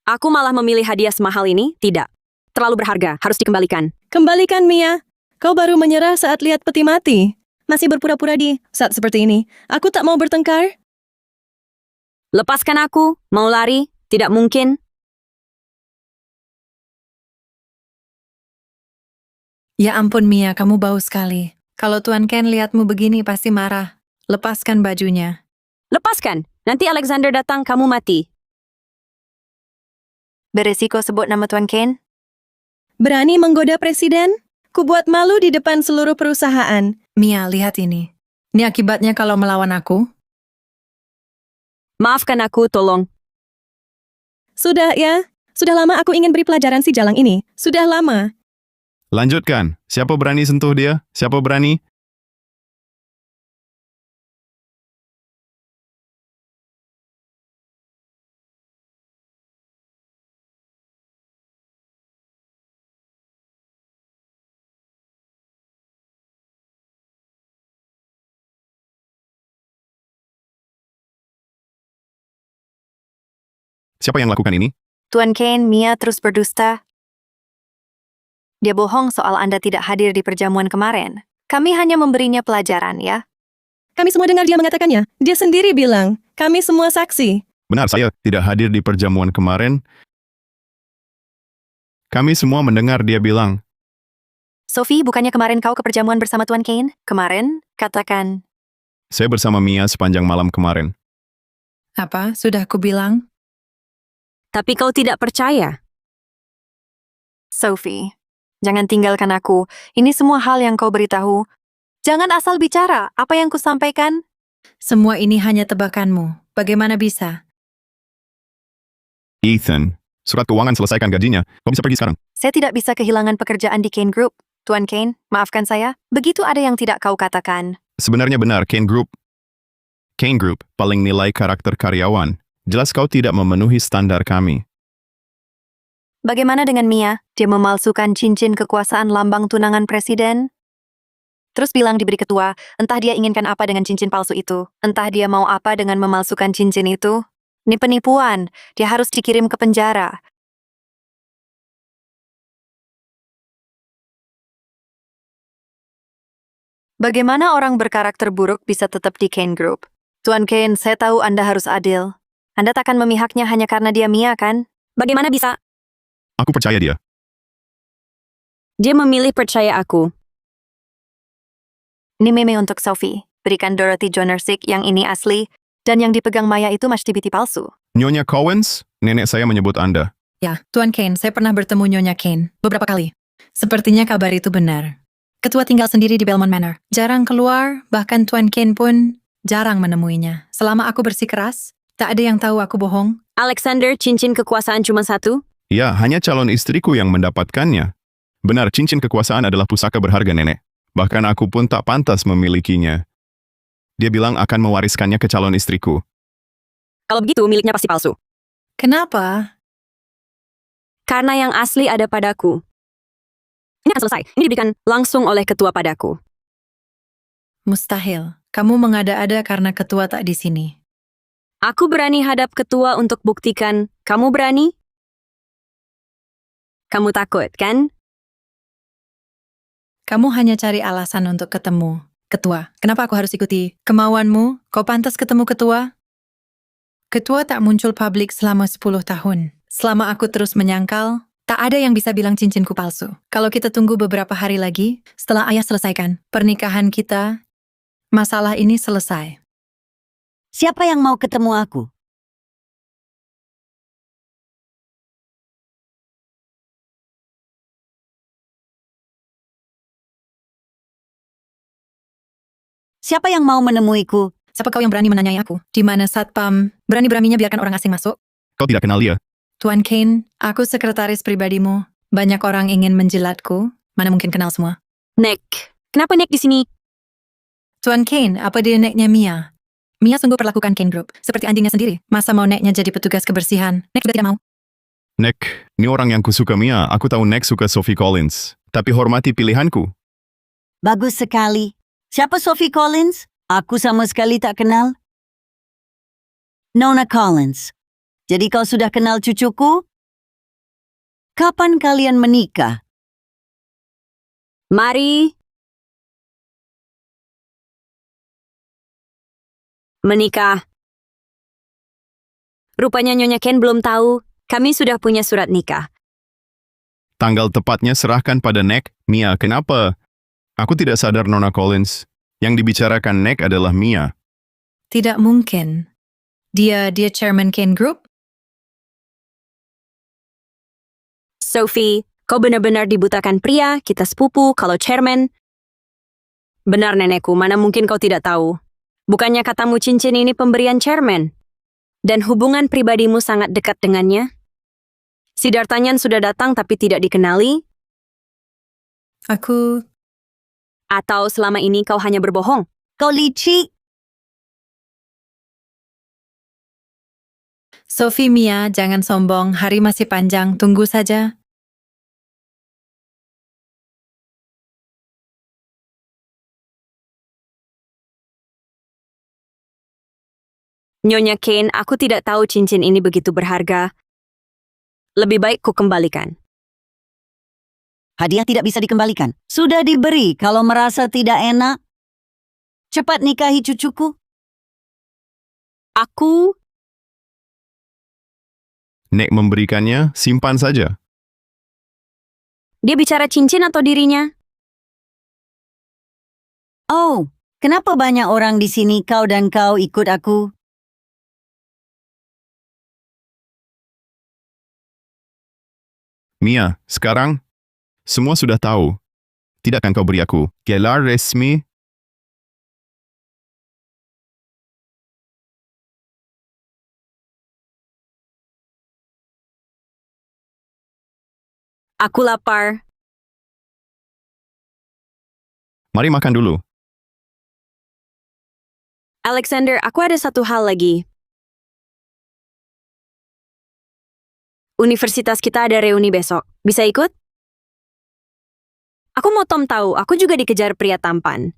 [SPEAKER 1] Aku malah memilih hadiah semahal ini? Tidak. Terlalu berharga, harus dikembalikan.
[SPEAKER 3] Kembalikan, Mia. Kau baru menyerah saat lihat peti mati. Masih berpura-pura di saat seperti ini. Aku tak mau bertengkar.
[SPEAKER 1] Lepaskan aku, mau lari? Tidak mungkin.
[SPEAKER 6] Ya ampun Mia, kamu bau sekali. Kalau Tuan Ken lihatmu begini pasti marah. Lepaskan bajunya.
[SPEAKER 1] Lepaskan. Nanti Alexander datang, kamu mati.
[SPEAKER 6] Beresiko sebut nama Tuan Ken?
[SPEAKER 3] Berani menggoda presiden? Ku buat malu di depan seluruh perusahaan.
[SPEAKER 6] Mia, lihat ini. Ini akibatnya kalau melawan aku.
[SPEAKER 1] Maafkan aku, tolong.
[SPEAKER 3] Sudah ya. Sudah lama aku ingin beri pelajaran si Jalang ini. Sudah lama.
[SPEAKER 2] Lanjutkan. Siapa berani sentuh dia? Siapa berani? Siapa yang lakukan ini?
[SPEAKER 6] Tuan Ken, Mia terus berdusta. Dia bohong soal Anda tidak hadir di perjamuan kemarin. Kami hanya memberinya pelajaran, ya.
[SPEAKER 3] Kami semua dengar dia mengatakannya. Dia sendiri bilang, kami semua saksi.
[SPEAKER 2] Benar, saya tidak hadir di perjamuan kemarin. Kami semua mendengar dia bilang.
[SPEAKER 6] Sophie, bukannya kemarin kau ke perjamuan bersama Tuan Kane? Kemarin? Katakan.
[SPEAKER 2] Saya bersama Mia sepanjang malam kemarin.
[SPEAKER 6] Apa? Sudah ku bilang?
[SPEAKER 1] Tapi kau tidak percaya.
[SPEAKER 6] Sophie, jangan tinggalkan aku. Ini semua hal yang kau beritahu. Jangan asal bicara. Apa yang kusampaikan? Semua ini hanya tebakanmu. Bagaimana bisa?
[SPEAKER 2] Ethan, surat keuangan selesaikan gajinya. Kau bisa pergi sekarang.
[SPEAKER 6] Saya tidak bisa kehilangan pekerjaan di Kane Group. Tuan Kane, maafkan saya. Begitu ada yang tidak kau katakan.
[SPEAKER 2] Sebenarnya benar, Kane Group paling nilai karakter karyawan. Jelas kau tidak memenuhi standar kami.
[SPEAKER 6] Bagaimana dengan Mia? Dia memalsukan cincin kekuasaan lambang tunangan presiden? Terus bilang diberi ketua, entah dia inginkan apa dengan cincin palsu itu. Entah dia mau apa dengan memalsukan cincin itu. Ini penipuan, dia harus dikirim ke penjara. Bagaimana orang berkarakter buruk bisa tetap di Kane Group? Tuan Kane, saya tahu Anda harus adil. Anda takkan memihaknya hanya karena dia Mia, kan?
[SPEAKER 1] Bagaimana bisa?
[SPEAKER 2] Aku percaya dia.
[SPEAKER 1] Dia memilih percaya aku.
[SPEAKER 6] Ini meme untuk Sophie. Berikan Dorothy Jonersik yang ini asli, dan yang dipegang Maya itu mashtibiti palsu.
[SPEAKER 2] Nyonya Cowens, nenek saya menyebut Anda.
[SPEAKER 6] Ya, Tuan Kane, saya pernah bertemu Nyonya Kane beberapa kali. Sepertinya kabar itu benar. Ketua tinggal sendiri di Belmont Manor. Jarang keluar, bahkan Tuan Kane pun jarang menemuinya. Selama aku bersikeras, tak ada yang tahu aku bohong.
[SPEAKER 1] Alexander, cincin kekuasaan cuma satu?
[SPEAKER 2] Ya, hanya calon istriku yang mendapatkannya. Benar, cincin kekuasaan adalah pusaka berharga nenek. Bahkan aku pun tak pantas memilikinya. Dia bilang akan mewariskannya ke calon istriku.
[SPEAKER 1] Kalau begitu, miliknya pasti palsu.
[SPEAKER 6] Kenapa?
[SPEAKER 1] Karena yang asli ada padaku. Ini akan selesai. Ini diberikan langsung oleh ketua padaku.
[SPEAKER 6] Mustahil. Kamu mengada-ada karena ketua tak di sini.
[SPEAKER 1] Aku berani hadap ketua untuk buktikan. Kamu berani? Kamu takut, kan?
[SPEAKER 6] Kamu hanya cari alasan untuk ketemu. Ketua, kenapa aku harus ikuti kemauanmu? Kau pantas ketemu ketua? Ketua tak muncul publik selama 10 tahun. Selama aku terus menyangkal, tak ada yang bisa bilang cincinku palsu. Kalau kita tunggu beberapa hari lagi, setelah ayah selesaikan pernikahan kita, masalah ini selesai.
[SPEAKER 9] Siapa yang mau ketemu aku? Siapa yang mau menemuiku?
[SPEAKER 6] Siapa kau yang berani menanyai aku? Di mana satpam berani-beraninya biarkan orang asing masuk?
[SPEAKER 2] Kau tidak kenal dia?
[SPEAKER 6] Tuan Kane, aku sekretaris pribadimu. Banyak orang ingin menjilatku. Mana mungkin kenal semua?
[SPEAKER 1] Nick. Kenapa Nick di sini?
[SPEAKER 6] Tuan Kane, apa dia neknya Mia? Mia sungguh perlakukan Kane Group seperti anjingnya sendiri. Masa mau neknya jadi petugas kebersihan? Nek juga tidak mau.
[SPEAKER 2] Nick, ini orang yang kusuka Mia. Aku tahu Nick suka Sophie Collins. Tapi hormati pilihanku.
[SPEAKER 9] Bagus sekali. Siapa Sophie Collins? Aku sama sekali tak kenal. Nona Collins. Jadi kau sudah kenal cucuku? Kapan kalian menikah?
[SPEAKER 1] Mari. Menikah. Rupanya Nyonya Ken belum tahu. Kami sudah punya surat nikah.
[SPEAKER 2] Tanggal tepatnya serahkan pada Nick. Mia, kenapa? Aku tidak sadar Nona Collins. Yang dibicarakan Nick adalah Mia.
[SPEAKER 6] Tidak mungkin. Dia chairman Kane Group?
[SPEAKER 1] Sophie, kau benar-benar dibutakan pria, kita sepupu, kalau chairman. Benar nenekku, mana mungkin kau tidak tahu. Bukannya katamu cincin ini pemberian chairman? Dan hubungan pribadimu sangat dekat dengannya? Si D'Artagnan sudah datang tapi tidak dikenali?
[SPEAKER 6] Aku...
[SPEAKER 1] Atau selama ini kau hanya berbohong?
[SPEAKER 9] Kau licik.
[SPEAKER 6] Sophie, Mia, jangan sombong. Hari masih panjang, tunggu saja.
[SPEAKER 1] Nyonya Kane, aku tidak tahu cincin ini begitu berharga. Lebih baik ku kembalikan.
[SPEAKER 9] Hadiah tidak bisa dikembalikan. Sudah diberi, kalau merasa tidak enak. Cepat nikahi cucuku.
[SPEAKER 1] Aku...
[SPEAKER 2] Nick memberikannya, simpan saja.
[SPEAKER 1] Dia bicara cincin atau dirinya?
[SPEAKER 9] Oh, kenapa banyak orang di sini kau dan kau ikut aku?
[SPEAKER 2] Mia, sekarang semua sudah tahu. Tidakkan kau beri aku gelar resmi?
[SPEAKER 1] Aku lapar.
[SPEAKER 2] Mari makan dulu.
[SPEAKER 1] Alexander, aku ada satu hal lagi. Universitas kita ada reuni besok. Bisa ikut? Aku mau Tom tahu, aku juga dikejar pria tampan.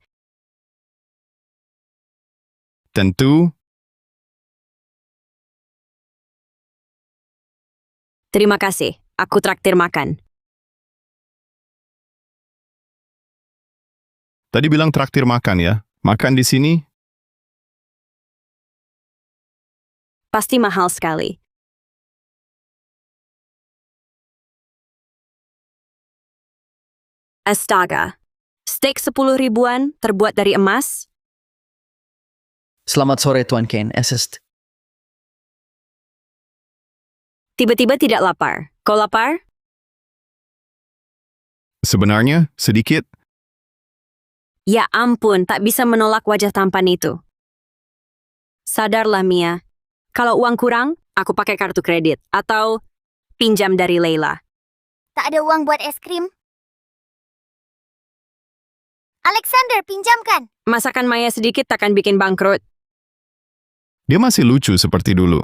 [SPEAKER 2] Tentu,
[SPEAKER 1] Terima kasih, aku traktir makan.
[SPEAKER 2] tadi bilang traktir makan ya. Makan di sini?
[SPEAKER 1] Pasti mahal sekali. Astaga. Steak 10 ribuan terbuat dari emas?
[SPEAKER 5] Selamat sore, Tuan Kane. Assist.
[SPEAKER 1] Tiba-tiba tidak lapar. Kau lapar?
[SPEAKER 2] Sebenarnya, sedikit.
[SPEAKER 1] Ya ampun, tak bisa menolak wajah tampan itu. Sadarlah Mia, kalau uang kurang, aku pakai kartu kredit atau pinjam dari Leila.
[SPEAKER 13] Tak ada uang buat es krim. Alexander, pinjamkan.
[SPEAKER 1] Masakan Maya sedikit takkan bikin bangkrut.
[SPEAKER 2] Dia masih lucu seperti dulu.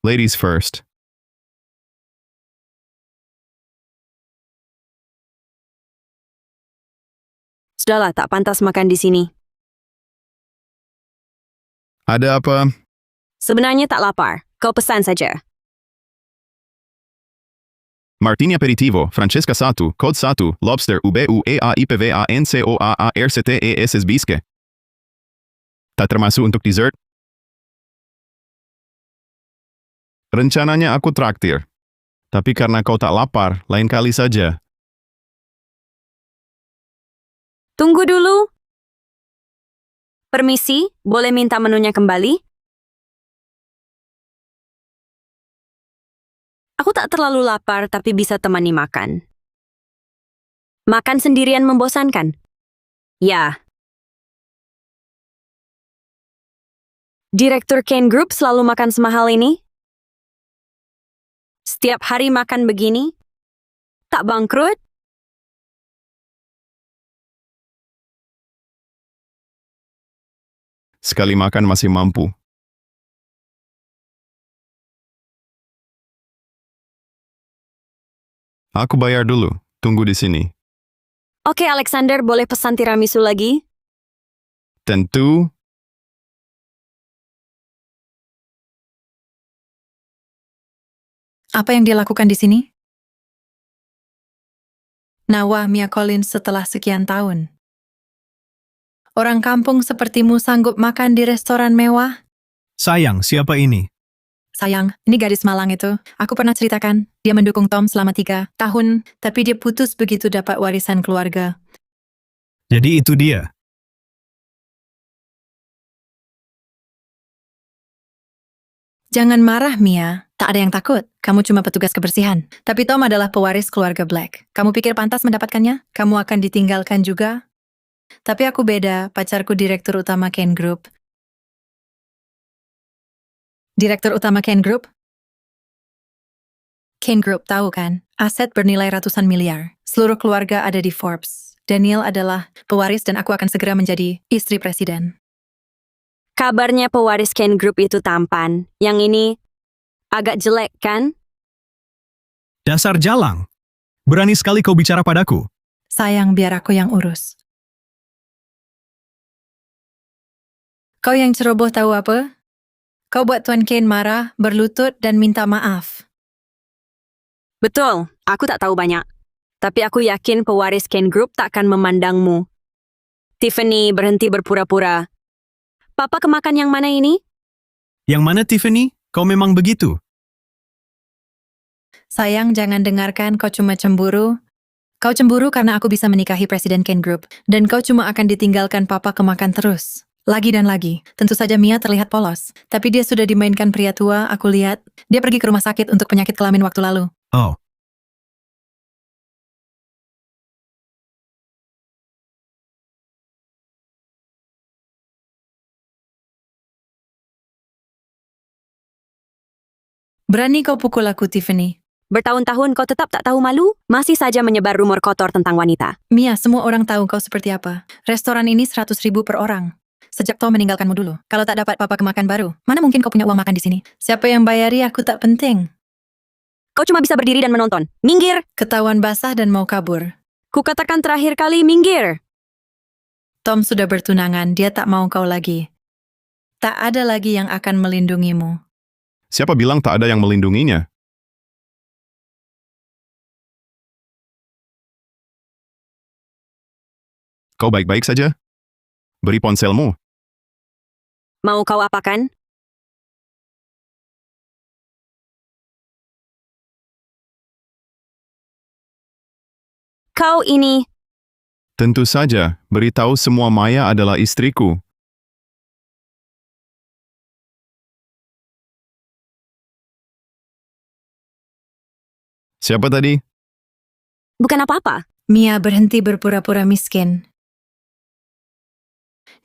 [SPEAKER 2] Ladies first.
[SPEAKER 1] Sudahlah, tak pantas makan di sini.
[SPEAKER 2] Ada apa?
[SPEAKER 1] Sebenarnya tak lapar. Kau pesan saja.
[SPEAKER 2] Martini aperitivo, Francesca 1, Code 1, Lobster, UBUEAIPVANCOAARCTESS Bisque. Tak termasuk untuk dessert? Rencananya aku traktir. Tapi karena kau tak lapar, lain kali saja.
[SPEAKER 1] Tunggu dulu. Permisi, boleh minta menunya kembali? Aku tak terlalu lapar, tapi bisa temani makan. Makan sendirian membosankan? Ya. Direktur Kane Group selalu makan semahal ini? Setiap hari makan begini? Tak bangkrut?
[SPEAKER 2] Sekali makan masih mampu. Aku bayar dulu. Tunggu di sini.
[SPEAKER 1] Oke, Alexander, boleh pesan tiramisu lagi?
[SPEAKER 2] Tentu.
[SPEAKER 6] Apa yang dia lakukan di sini? Nawah Mia Collins setelah sekian tahun. Orang kampung sepertimu sanggup makan di restoran mewah?
[SPEAKER 8] Sayang, siapa ini?
[SPEAKER 6] Sayang, ini gadis Malang itu. Aku pernah ceritakan, dia mendukung Tom selama 3 tahun, tapi dia putus begitu dapat warisan keluarga.
[SPEAKER 8] Jadi itu dia.
[SPEAKER 6] Jangan marah, Mia. Tak ada yang takut. Kamu cuma petugas kebersihan. Tapi Tom adalah pewaris keluarga Black. Kamu pikir pantas mendapatkannya? Kamu akan ditinggalkan juga? Tapi aku beda, pacarku direktur utama Kane Group. Direktur utama Kane Group? Kane Group tahu kan? Aset bernilai ratusan miliar. Seluruh keluarga ada di Forbes. Daniel adalah pewaris dan aku akan segera menjadi istri presiden.
[SPEAKER 1] Kabarnya pewaris Kane Group itu tampan. Yang ini agak jelek, kan?
[SPEAKER 8] Dasar jalang. Berani sekali kau bicara padaku.
[SPEAKER 6] Sayang, biar aku yang urus. Kau yang ceroboh tahu apa? Kau buat Tuan Kane marah, berlutut, dan minta maaf.
[SPEAKER 1] Betul, aku tak tahu banyak. Tapi aku yakin pewaris Kane Group tak akan memandangmu. Tiffany, berhenti berpura-pura. Papa kemakan yang mana ini?
[SPEAKER 8] Yang mana, Tiffany? Kau memang begitu.
[SPEAKER 6] Sayang, jangan dengarkan kau cuma cemburu. Kau cemburu karena aku bisa menikahi Presiden Kane Group. Dan kau cuma akan ditinggalkan papa kemakan terus. Lagi dan lagi. Tentu saja Mia terlihat polos. Tapi dia sudah dimainkan pria tua, aku lihat. Dia pergi ke rumah sakit untuk penyakit kelamin waktu lalu.
[SPEAKER 8] Oh.
[SPEAKER 6] Berani kau pukul aku, Tiffany.
[SPEAKER 1] Bertahun-tahun kau tetap tak tahu malu? Masih saja menyebar rumor kotor tentang wanita.
[SPEAKER 6] Mia, semua orang tahu kau seperti apa. Restoran ini 100.000 per orang. Sejak Tom meninggalkanmu dulu. Kalau tak dapat papa kemakan baru, mana mungkin kau punya uang makan di sini? Siapa yang bayari aku tak penting.
[SPEAKER 1] Kau cuma bisa berdiri dan menonton. Minggir!
[SPEAKER 6] Ketahuan basah dan mau kabur.
[SPEAKER 1] Kukatakan terakhir kali, minggir!
[SPEAKER 6] Tom sudah bertunangan, dia tak mau kau lagi. Tak ada lagi yang akan melindungimu.
[SPEAKER 2] Siapa bilang tak ada yang melindunginya? Kau baik-baik saja? Beri ponselmu.
[SPEAKER 1] Mau kau apakan? Kau ini...
[SPEAKER 2] Tentu saja, beritahu semua Maya adalah istriku. Siapa tadi?
[SPEAKER 1] Bukan apa-apa.
[SPEAKER 6] Mia berhenti berpura-pura miskin.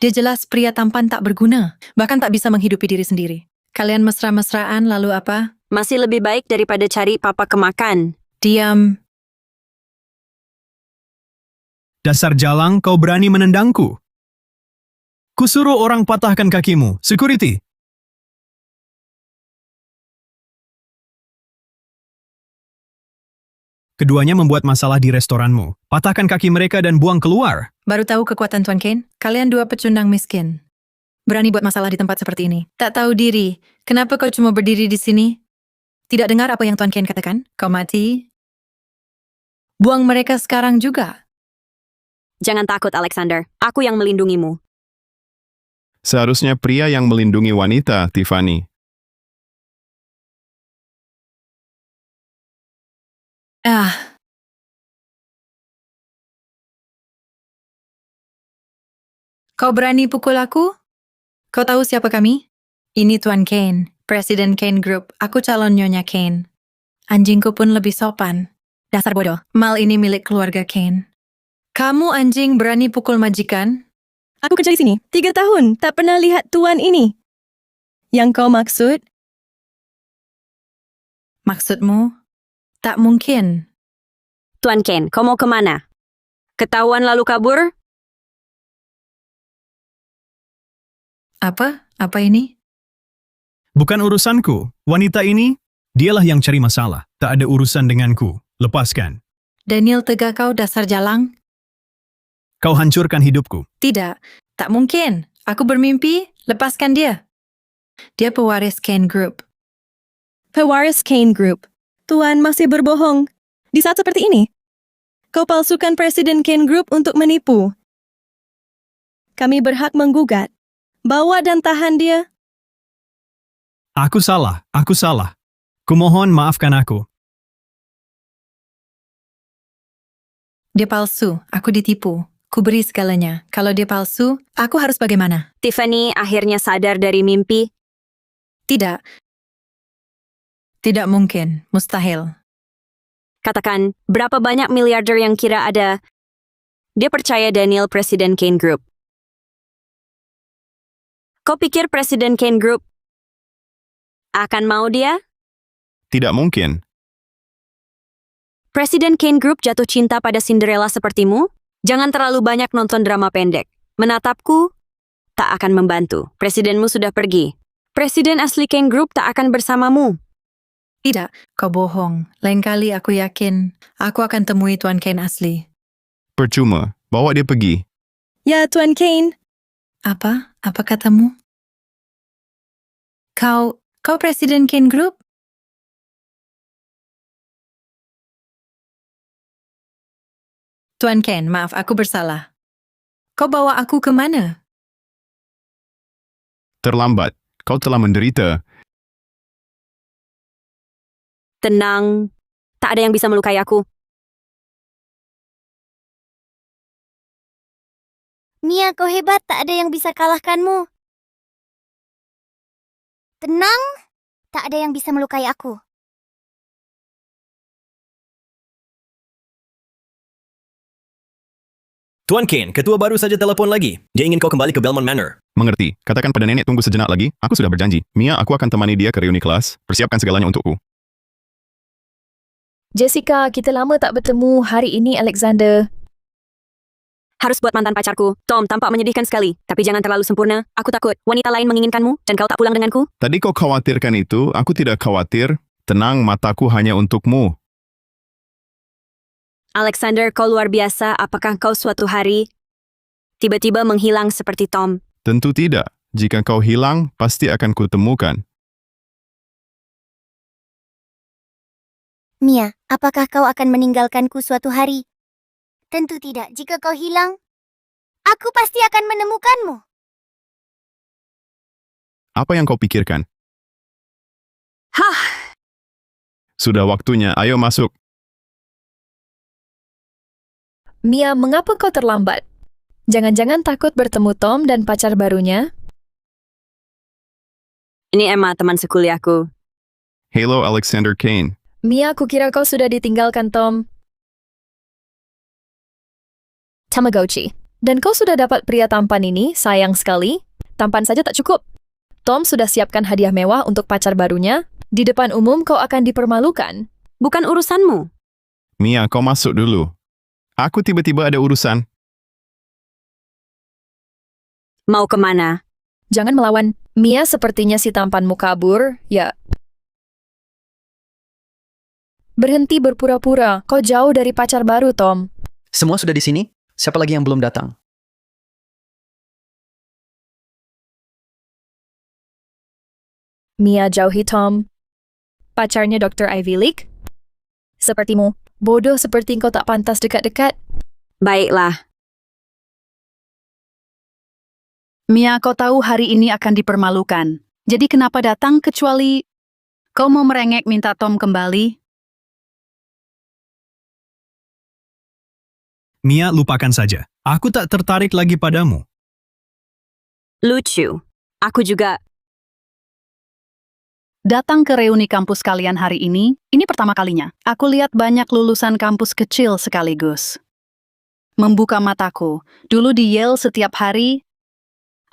[SPEAKER 6] Dia jelas pria tampan tak berguna, bahkan tak bisa menghidupi diri sendiri. Kalian mesra-mesraan lalu apa?
[SPEAKER 1] Masih lebih baik daripada cari papa kemakan.
[SPEAKER 6] Diam.
[SPEAKER 8] Dasar jalang, kau berani menendangku. Kusuruh orang patahkan kakimu. Security. Keduanya membuat masalah di restoranmu. Patahkan kaki mereka dan buang keluar.
[SPEAKER 6] Baru tahu kekuatan Tuan Kane? Kalian dua pecundang miskin. Berani buat masalah di tempat seperti ini. Tak tahu diri. Kenapa kau cuma berdiri di sini? Tidak dengar apa yang Tuan Kane katakan? Kau mati? Buang mereka sekarang juga.
[SPEAKER 1] Jangan takut, Alexander. Aku yang melindungimu.
[SPEAKER 2] Seharusnya pria yang melindungi wanita, Tiffany.
[SPEAKER 6] Kau berani pukul aku? Kau tahu siapa kami? Ini Tuan Kane, Presiden Kane Group. Aku calon Nyonya Kane. Anjingku pun lebih sopan. Dasar bodoh. Mal ini milik keluarga Kane. Kamu anjing berani pukul majikan?
[SPEAKER 3] Aku kerja di sini 3 tahun, tak pernah lihat tuan ini. Yang kau maksud?
[SPEAKER 6] Maksudmu? Tak mungkin.
[SPEAKER 1] Tuan Kane, kau mau kemana? Ketahuan lalu kabur?
[SPEAKER 6] Apa? Apa ini?
[SPEAKER 8] Bukan urusanku. Wanita ini, dialah yang cari masalah. Tak ada urusan denganku. Lepaskan.
[SPEAKER 6] Daniel tegak kau dasar jalang?
[SPEAKER 8] Kau hancurkan hidupku.
[SPEAKER 6] Tidak, tak mungkin. Aku bermimpi, lepaskan dia. Dia pewaris Kane Group.
[SPEAKER 3] Pewaris Kane Group. Tuan masih berbohong. Di saat seperti ini, kau palsukan Presiden Kane Group untuk menipu. Kami berhak menggugat. Bawa dan tahan dia.
[SPEAKER 8] Aku salah. Kumohon maafkan aku.
[SPEAKER 6] Dia palsu, aku ditipu. Ku beri segalanya. Kalau dia palsu, aku harus bagaimana?
[SPEAKER 1] Tiffany akhirnya sadar dari mimpi.
[SPEAKER 6] Tidak. Tidak mungkin. Mustahil.
[SPEAKER 1] Katakan, berapa banyak miliarder yang kira ada? Dia percaya Daniel Presiden Kane Group. Kau pikir Presiden Kane Group akan mau dia?
[SPEAKER 2] Tidak mungkin.
[SPEAKER 1] Presiden Kane Group jatuh cinta pada Cinderella sepertimu? Jangan terlalu banyak nonton drama pendek. Menatapku tak akan membantu. Presidenmu sudah pergi. Presiden asli Kane Group tak akan bersamamu.
[SPEAKER 6] Tidak, kau bohong. Lain kali aku yakin aku akan temui Tuan Kane asli.
[SPEAKER 2] Percuma, bawa dia pergi.
[SPEAKER 3] Ya, Tuan Kane.
[SPEAKER 6] Apa? Apa katamu? Kau Presiden Kane Group? Tuan Kane, maaf, aku bersalah. Kau bawa aku ke mana?
[SPEAKER 2] Terlambat. Kau telah menderita.
[SPEAKER 1] Tenang, tak ada yang bisa melukai aku.
[SPEAKER 13] Mia, kau hebat, tak ada yang bisa kalahkanmu. Tenang, tak ada yang bisa melukai aku.
[SPEAKER 10] Tuan Kane, ketua baru saja telepon lagi. Dia ingin kau kembali ke Belmont Manor.
[SPEAKER 2] Mengerti. Katakan pada nenek tunggu sejenak lagi. Aku sudah berjanji. Mia, aku akan temani dia ke reuni kelas. Persiapkan segalanya untukku.
[SPEAKER 14] Jessica, kita lama tak bertemu. Hari ini Alexander.
[SPEAKER 1] Harus buat mantan pacarku. Tom, tampak menyedihkan sekali. Tapi jangan terlalu sempurna. Aku takut wanita lain menginginkanmu dan kau tak pulang denganku.
[SPEAKER 2] Tadi kau khawatirkan itu, aku tidak khawatir. Tenang, mataku hanya untukmu.
[SPEAKER 1] Alexander, kau luar biasa. Apakah kau suatu hari tiba-tiba menghilang seperti Tom?
[SPEAKER 2] Tentu tidak. Jika kau hilang, pasti akan kutemukan.
[SPEAKER 13] Mia, apakah kau akan meninggalkanku suatu hari? Tentu tidak. Jika kau hilang, aku pasti akan menemukanmu.
[SPEAKER 2] Apa yang kau pikirkan?
[SPEAKER 1] Hah!
[SPEAKER 2] Sudah waktunya, ayo masuk.
[SPEAKER 14] Mia, mengapa kau terlambat? Jangan-jangan takut bertemu Tom dan pacar barunya?
[SPEAKER 1] Ini Emma, teman sekuliahku.
[SPEAKER 2] Hello, Alexander Kane.
[SPEAKER 14] Mia, kukira kau sudah ditinggalkan Tom. Tamagotchi. Dan kau sudah dapat pria tampan ini, sayang sekali. Tampan saja tak cukup. Tom sudah siapkan hadiah mewah untuk pacar barunya. Di depan umum kau akan dipermalukan.
[SPEAKER 1] Bukan urusanmu.
[SPEAKER 2] Mia, kau masuk dulu. Aku tiba-tiba ada urusan.
[SPEAKER 1] Mau kemana?
[SPEAKER 14] Jangan melawan. Mia, sepertinya si tampanmu kabur. Ya. Berhenti berpura-pura. Kau jauh dari pacar baru, Tom.
[SPEAKER 5] Semua sudah di sini? Siapa lagi yang belum datang?
[SPEAKER 14] Mia, jauhi Tom. Pacarnya Dr. Ivy League? Sepertimu. Bodoh seperti kau tak pantas dekat-dekat.
[SPEAKER 1] Baiklah.
[SPEAKER 11] Mia, kau tahu hari ini akan dipermalukan. Jadi kenapa datang kecuali kau mau merengek minta Tom kembali?
[SPEAKER 8] Mia, lupakan saja. Aku tak tertarik lagi padamu.
[SPEAKER 1] Lucu. Aku juga.
[SPEAKER 11] Datang ke reuni kampus kalian hari ini pertama kalinya. Aku lihat banyak lulusan kampus kecil sekaligus. Membuka mataku. Dulu di Yale setiap hari,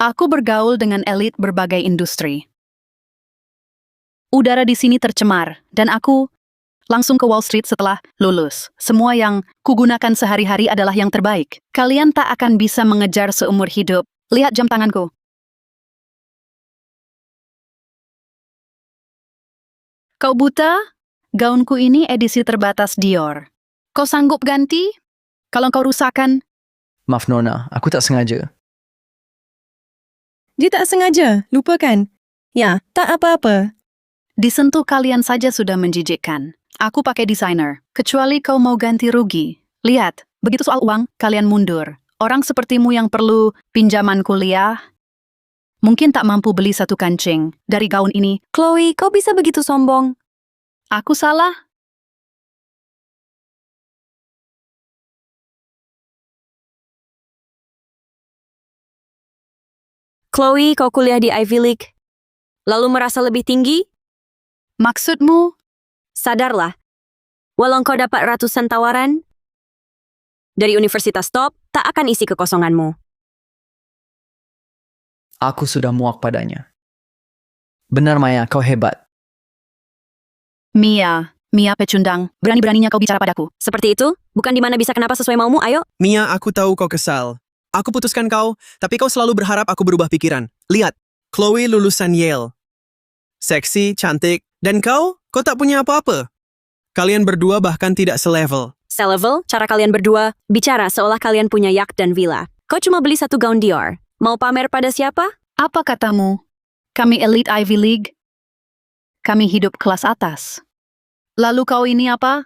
[SPEAKER 11] aku bergaul dengan elit berbagai industri. Udara di sini tercemar, dan aku langsung ke Wall Street setelah lulus. Semua yang kugunakan sehari-hari adalah yang terbaik. Kalian tak akan bisa mengejar seumur hidup. Lihat jam tanganku. Kau buta? Gaunku ini edisi terbatas Dior. Kau sanggup ganti? Kalau kau rusakkan,
[SPEAKER 5] Maaf Nona, aku tak sengaja.
[SPEAKER 3] Dia tak sengaja, lupakan. Ya, tak apa-apa.
[SPEAKER 11] disentuh kalian saja sudah menjijikkan. Aku pakai desainer. Kecuali kau mau ganti rugi. Lihat, begitu soal uang, kalian mundur. Orang sepertimu yang perlu pinjaman kuliah, mungkin tak mampu beli satu kancing dari gaun ini.
[SPEAKER 1] Chloe, kau bisa begitu sombong?
[SPEAKER 11] Aku salah?
[SPEAKER 1] Chloe, kau kuliah di Ivy League, lalu merasa lebih tinggi?
[SPEAKER 11] Maksudmu?
[SPEAKER 1] Sadarlah, walau kau dapat ratusan tawaran dari universitas top, tak akan isi kekosonganmu.
[SPEAKER 5] Aku sudah muak padanya. Benar Maya, kau hebat.
[SPEAKER 11] Mia pecundang. Berani-beraninya kau bicara padaku.
[SPEAKER 1] Seperti itu? Bukan di mana bisa kenapa sesuai maumu, ayo.
[SPEAKER 15] Mia, aku tahu kau kesal. Aku putuskan kau, tapi kau selalu berharap aku berubah pikiran. Lihat, Chloe lulusan Yale. Seksi, cantik, dan kau tak punya apa-apa. Kalian berdua bahkan tidak selevel.
[SPEAKER 1] Selevel, cara kalian berdua bicara seolah kalian punya yacht dan villa. Kau cuma beli satu gaun Dior. Mau pamer pada siapa?
[SPEAKER 11] Apa katamu? Kami elite Ivy League. Kami hidup kelas atas. Lalu kau ini apa?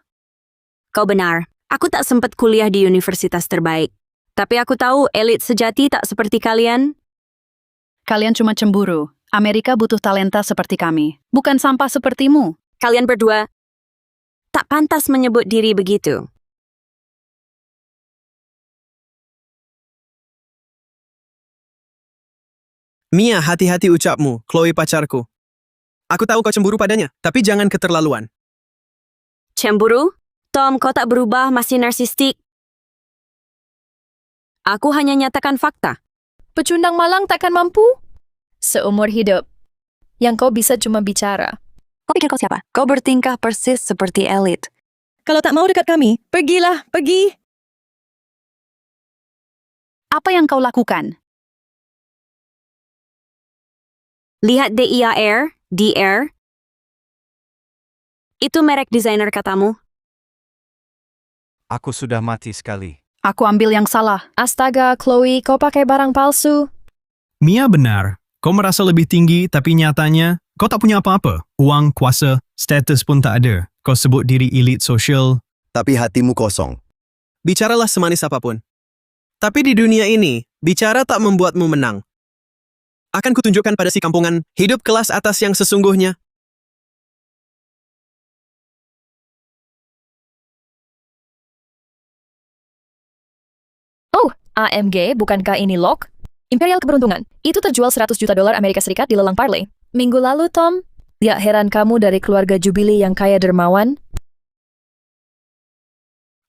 [SPEAKER 1] Kau benar. Aku tak sempat kuliah di universitas terbaik. Tapi aku tahu elit sejati tak seperti kalian.
[SPEAKER 11] Kalian cuma cemburu. Amerika butuh talenta seperti kami. Bukan sampah sepertimu.
[SPEAKER 1] Kalian berdua tak pantas menyebut diri begitu.
[SPEAKER 15] Mia, hati-hati ucapmu, Chloe pacarku. Aku tahu kau cemburu padanya, tapi jangan keterlaluan.
[SPEAKER 1] Cemburu? Tom, kau tak berubah, masih narsistik. Aku hanya nyatakan fakta.
[SPEAKER 14] Pecundang malang takkan mampu? Seumur hidup. Yang kau bisa cuma bicara.
[SPEAKER 6] Kau pikir kau siapa? Kau bertingkah persis seperti elit.
[SPEAKER 3] Kalau tak mau dekat kami, pergilah, pergi.
[SPEAKER 11] Apa yang kau lakukan?
[SPEAKER 1] Lihat DR, Itu merek desainer katamu.
[SPEAKER 16] Aku sudah mati sekali.
[SPEAKER 11] Aku ambil yang salah.
[SPEAKER 14] Astaga, Chloe, kau pakai barang palsu.
[SPEAKER 8] Mia benar. Kau merasa lebih tinggi, tapi nyatanya kau tak punya apa-apa. Uang, kuasa, status pun tak ada. Kau sebut diri elit sosial.
[SPEAKER 7] Tapi hatimu kosong.
[SPEAKER 15] Bicaralah semanis apapun. Tapi di dunia ini, bicara tak membuatmu menang. Akan kutunjukkan pada si kampungan hidup kelas atas yang sesungguhnya.
[SPEAKER 14] Oh, AMG, bukankah ini Locke? Imperial keberuntungan. Itu terjual 100 juta dolar Amerika Serikat di lelang Parley. Minggu lalu, Tom. Ya heran kamu dari keluarga Jubilee yang kaya dermawan.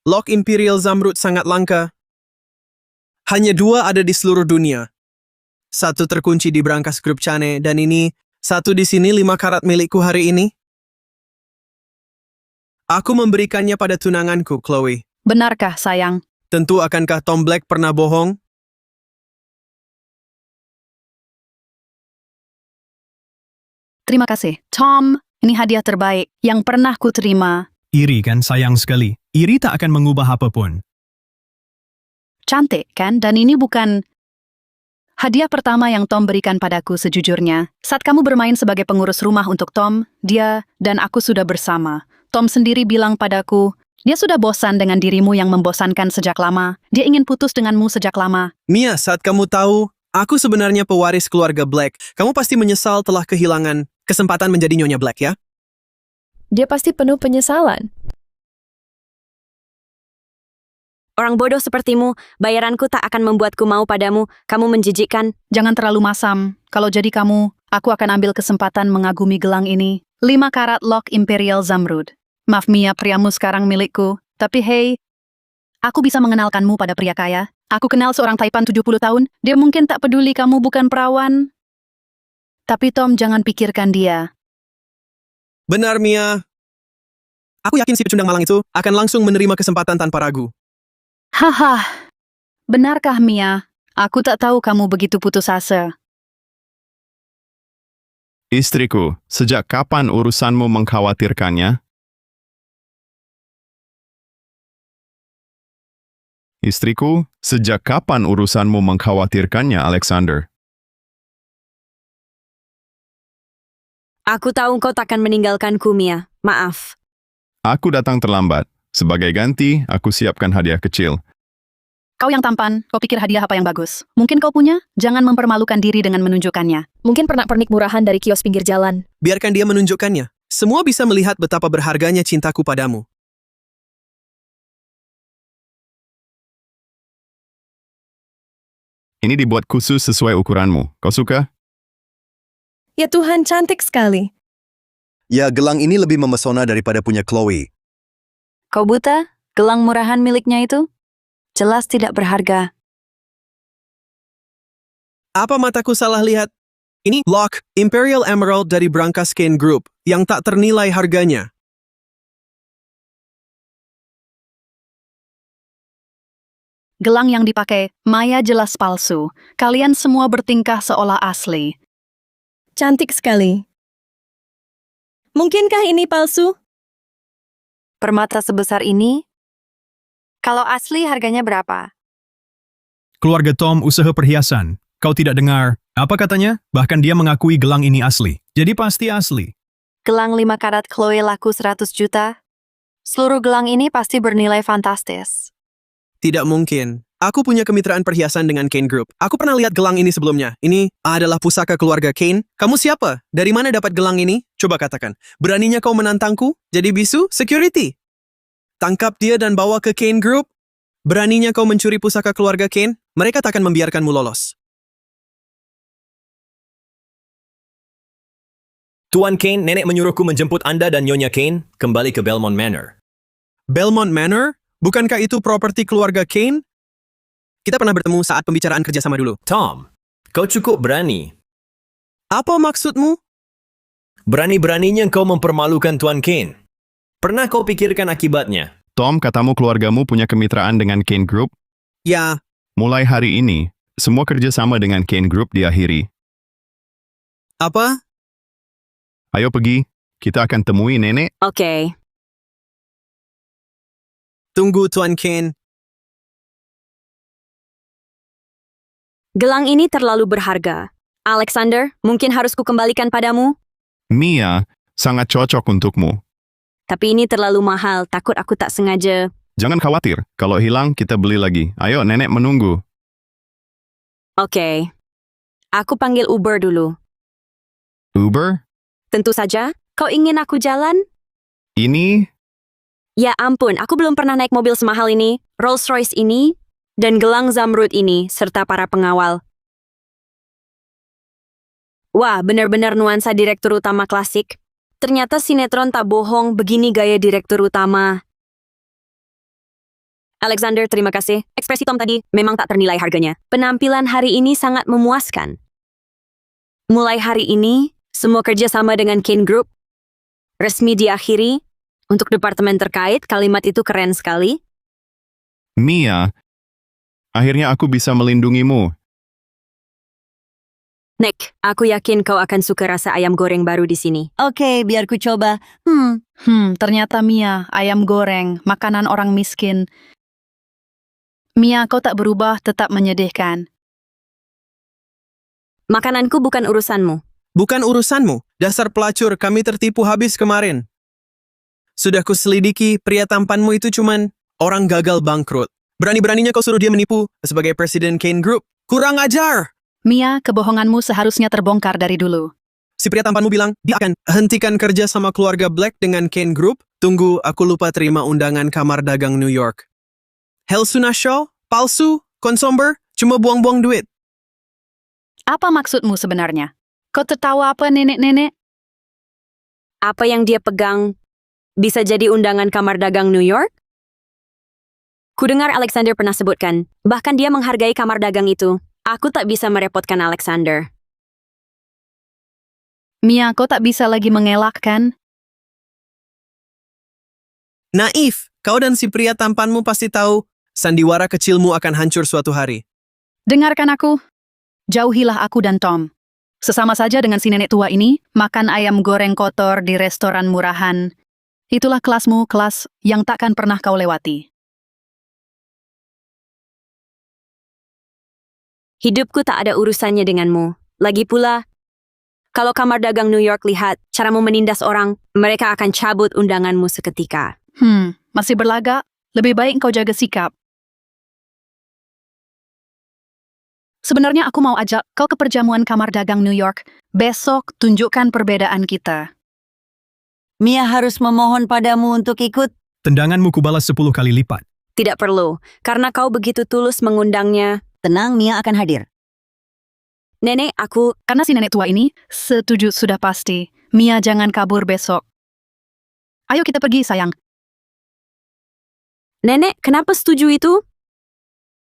[SPEAKER 15] Locke Imperial Zamrud sangat langka. Hanya 2 ada di seluruh dunia. 1 terkunci di brankas grup Chane, dan ini 1 di sini 5 karat milikku hari ini. Aku memberikannya pada tunanganku, Chloe.
[SPEAKER 11] Benarkah, sayang?
[SPEAKER 15] Tentu akankah Tom Black pernah bohong?
[SPEAKER 11] Terima kasih. Tom, ini hadiah terbaik yang pernah ku terima.
[SPEAKER 8] Iri kan, sayang sekali. Iri tak akan mengubah apapun.
[SPEAKER 11] Cantik, kan? Dan ini bukan hadiah pertama yang Tom berikan padaku sejujurnya. Saat kamu bermain sebagai pengurus rumah untuk Tom, dia dan aku sudah bersama. Tom sendiri bilang padaku, dia sudah bosan dengan dirimu yang membosankan sejak lama. Dia ingin putus denganmu sejak lama.
[SPEAKER 15] Mia, saat kamu tahu, aku sebenarnya pewaris keluarga Black. Kamu pasti menyesal telah kehilangan kesempatan menjadi Nyonya Black, ya?
[SPEAKER 14] Dia pasti penuh penyesalan.
[SPEAKER 1] Orang bodoh sepertimu, bayaranku tak akan membuatku mau padamu. Kamu menjijikkan.
[SPEAKER 11] Jangan terlalu masam. Kalau jadi kamu, aku akan ambil kesempatan mengagumi gelang ini. 5 karat Locke Imperial Zamrud. Maaf Mia, priamu sekarang milikku. Tapi hey, aku bisa mengenalkanmu pada pria kaya. Aku kenal seorang Taipan 70 tahun. Dia mungkin tak peduli kamu bukan perawan. Tapi Tom, jangan pikirkan dia.
[SPEAKER 15] Benar, Mia. Aku yakin si pecundang malang itu akan langsung menerima kesempatan tanpa ragu.
[SPEAKER 11] Haha, benarkah Mia? Aku tak tahu kamu begitu putus asa.
[SPEAKER 2] Istriku, sejak kapan urusanmu mengkhawatirkannya? Istriku, sejak kapan urusanmu mengkhawatirkannya, Alexander?
[SPEAKER 1] Aku tahu kau takkan meninggalkanku, Mia. Maaf.
[SPEAKER 2] Aku datang terlambat. Sebagai ganti, aku siapkan hadiah kecil.
[SPEAKER 11] Kau yang tampan, kau pikir hadiah apa yang bagus? Mungkin kau punya? Jangan mempermalukan diri dengan menunjukkannya.
[SPEAKER 14] Mungkin pernak-pernik murahan dari kios pinggir jalan.
[SPEAKER 15] Biarkan dia menunjukkannya. Semua bisa melihat betapa berharganya cintaku padamu.
[SPEAKER 2] Ini dibuat khusus sesuai ukuranmu. Kau suka?
[SPEAKER 3] Ya Tuhan, cantik sekali.
[SPEAKER 7] Ya, gelang ini lebih memesona daripada punya Chloe.
[SPEAKER 9] Kau buta? Gelang murahan miliknya itu? Jelas tidak berharga.
[SPEAKER 15] Apa mataku salah lihat? Ini Locke Imperial Emerald dari brankas Kane Group yang tak ternilai harganya.
[SPEAKER 11] Gelang yang dipakai, Maya jelas palsu. Kalian semua bertingkah seolah asli.
[SPEAKER 3] Cantik sekali. Mungkinkah ini palsu?
[SPEAKER 6] Permata sebesar ini? Kalau asli harganya berapa?
[SPEAKER 8] Keluarga Tom usaha perhiasan. Kau tidak dengar. Apa katanya? Bahkan dia mengakui gelang ini asli. Jadi pasti asli.
[SPEAKER 6] Gelang 5 karat Chloe laku 100 juta? Seluruh gelang ini pasti bernilai fantastis.
[SPEAKER 15] Tidak mungkin. Aku punya kemitraan perhiasan dengan Kane Group. Aku pernah lihat gelang ini sebelumnya. Ini adalah pusaka keluarga Kane. Kamu siapa? Dari mana dapat gelang ini? Coba katakan. Beraninya kau menantangku? Jadi bisu? Security. Tangkap dia dan bawa ke Kane Group. Beraninya kau mencuri pusaka keluarga Kane? Mereka tak akan membiarkanmu lolos.
[SPEAKER 10] Tuan Kane, nenek menyuruhku menjemput Anda dan Nyonya Kane kembali ke Belmont Manor.
[SPEAKER 15] Belmont Manor? Bukankah itu properti keluarga Kane? Kita pernah bertemu saat pembicaraan kerjasama dulu.
[SPEAKER 10] Tom, kau cukup berani.
[SPEAKER 15] Apa maksudmu?
[SPEAKER 10] Berani-beraninya kau mempermalukan Tuan Kane. Pernah kau pikirkan akibatnya?
[SPEAKER 2] Tom, katamu keluargamu punya kemitraan dengan Kane Group?
[SPEAKER 15] Ya.
[SPEAKER 2] Mulai hari ini, semua kerjasama dengan Kane Group diakhiri.
[SPEAKER 15] Apa?
[SPEAKER 2] Ayo pergi. Kita akan temui nenek.
[SPEAKER 1] Oke.
[SPEAKER 15] Tunggu, Tuan Kane.
[SPEAKER 1] Gelang ini terlalu berharga. Alexander, mungkin harus kukembalikan padamu.
[SPEAKER 2] Mia, sangat cocok untukmu.
[SPEAKER 1] Tapi ini terlalu mahal, takut aku tak sengaja.
[SPEAKER 2] Jangan khawatir, kalau hilang kita beli lagi. Ayo, nenek menunggu.
[SPEAKER 1] Oke. Aku panggil Uber dulu.
[SPEAKER 2] Uber?
[SPEAKER 1] Tentu saja, kau ingin aku jalan?
[SPEAKER 2] Ini?
[SPEAKER 1] Ya ampun, aku belum pernah naik mobil semahal ini, Rolls-Royce ini, dan gelang zamrud ini, serta para pengawal. Wah, benar-benar nuansa direktur utama klasik. Ternyata sinetron tak bohong, begini gaya direktur utama. Alexander, terima kasih. Ekspresi Tom tadi memang tak ternilai harganya. Penampilan hari ini sangat memuaskan. Mulai hari ini, semua kerjasama dengan Kane Group resmi diakhiri. Untuk departemen terkait, kalimat itu keren sekali.
[SPEAKER 2] Mia, akhirnya aku bisa melindungimu.
[SPEAKER 1] Nick, aku yakin kau akan suka rasa ayam goreng baru di sini.
[SPEAKER 9] Oke, biar ku coba.
[SPEAKER 11] Ternyata Mia, ayam goreng, makanan orang miskin. Mia, kau tak berubah, tetap menyedihkan.
[SPEAKER 1] Makananku bukan urusanmu.
[SPEAKER 15] Bukan urusanmu. Dasar pelacur, kami tertipu habis kemarin. Sudah kuselidiki, pria tampanmu itu cuman orang gagal bangkrut. Berani-beraninya kau suruh dia menipu sebagai presiden Kane Group. Kurang ajar!
[SPEAKER 11] Mia, kebohonganmu seharusnya terbongkar dari dulu.
[SPEAKER 15] Si pria tampanmu bilang, dia akan hentikan kerja sama keluarga Black dengan Kane Group. Tunggu, aku lupa terima undangan kamar dagang New York. Helsuna Show? Palsu? Konsumber? Cuma buang-buang duit.
[SPEAKER 11] Apa maksudmu sebenarnya? Kau tertawa apa, nenek-nenek?
[SPEAKER 1] Apa yang dia pegang bisa jadi undangan kamar dagang New York? Kudengar Alexander pernah sebutkan, bahkan dia menghargai kamar dagang itu. Aku tak bisa merepotkan Alexander.
[SPEAKER 11] Mia, kau tak bisa lagi mengelakkan?
[SPEAKER 15] Naif, kau dan si pria tampanmu pasti tahu sandiwara kecilmu akan hancur suatu hari.
[SPEAKER 11] Dengarkan aku. Jauhilah aku dan Tom. Sesama saja dengan si nenek tua ini, makan ayam goreng kotor di restoran murahan. Itulah kelasmu, kelas yang takkan pernah kau lewati.
[SPEAKER 1] Hidupku tak ada urusannya denganmu. Lagi pula, kalau kamar dagang New York lihat caramu menindas orang, mereka akan cabut undanganmu seketika.
[SPEAKER 11] Masih berlagak? Lebih baik kau jaga sikap. Sebenarnya aku mau ajak kau ke perjamuan kamar dagang New York. Besok tunjukkan perbedaan kita.
[SPEAKER 9] Mia harus memohon padamu untuk ikut.
[SPEAKER 8] Tendanganmu kubalas 10 kali lipat.
[SPEAKER 1] Tidak perlu, karena kau begitu tulus mengundangnya.
[SPEAKER 9] Tenang, Mia akan hadir.
[SPEAKER 1] Nenek, aku...
[SPEAKER 11] Karena si nenek tua ini, setuju sudah pasti. Mia jangan kabur besok. Ayo kita pergi, sayang.
[SPEAKER 1] Nenek, kenapa setuju itu?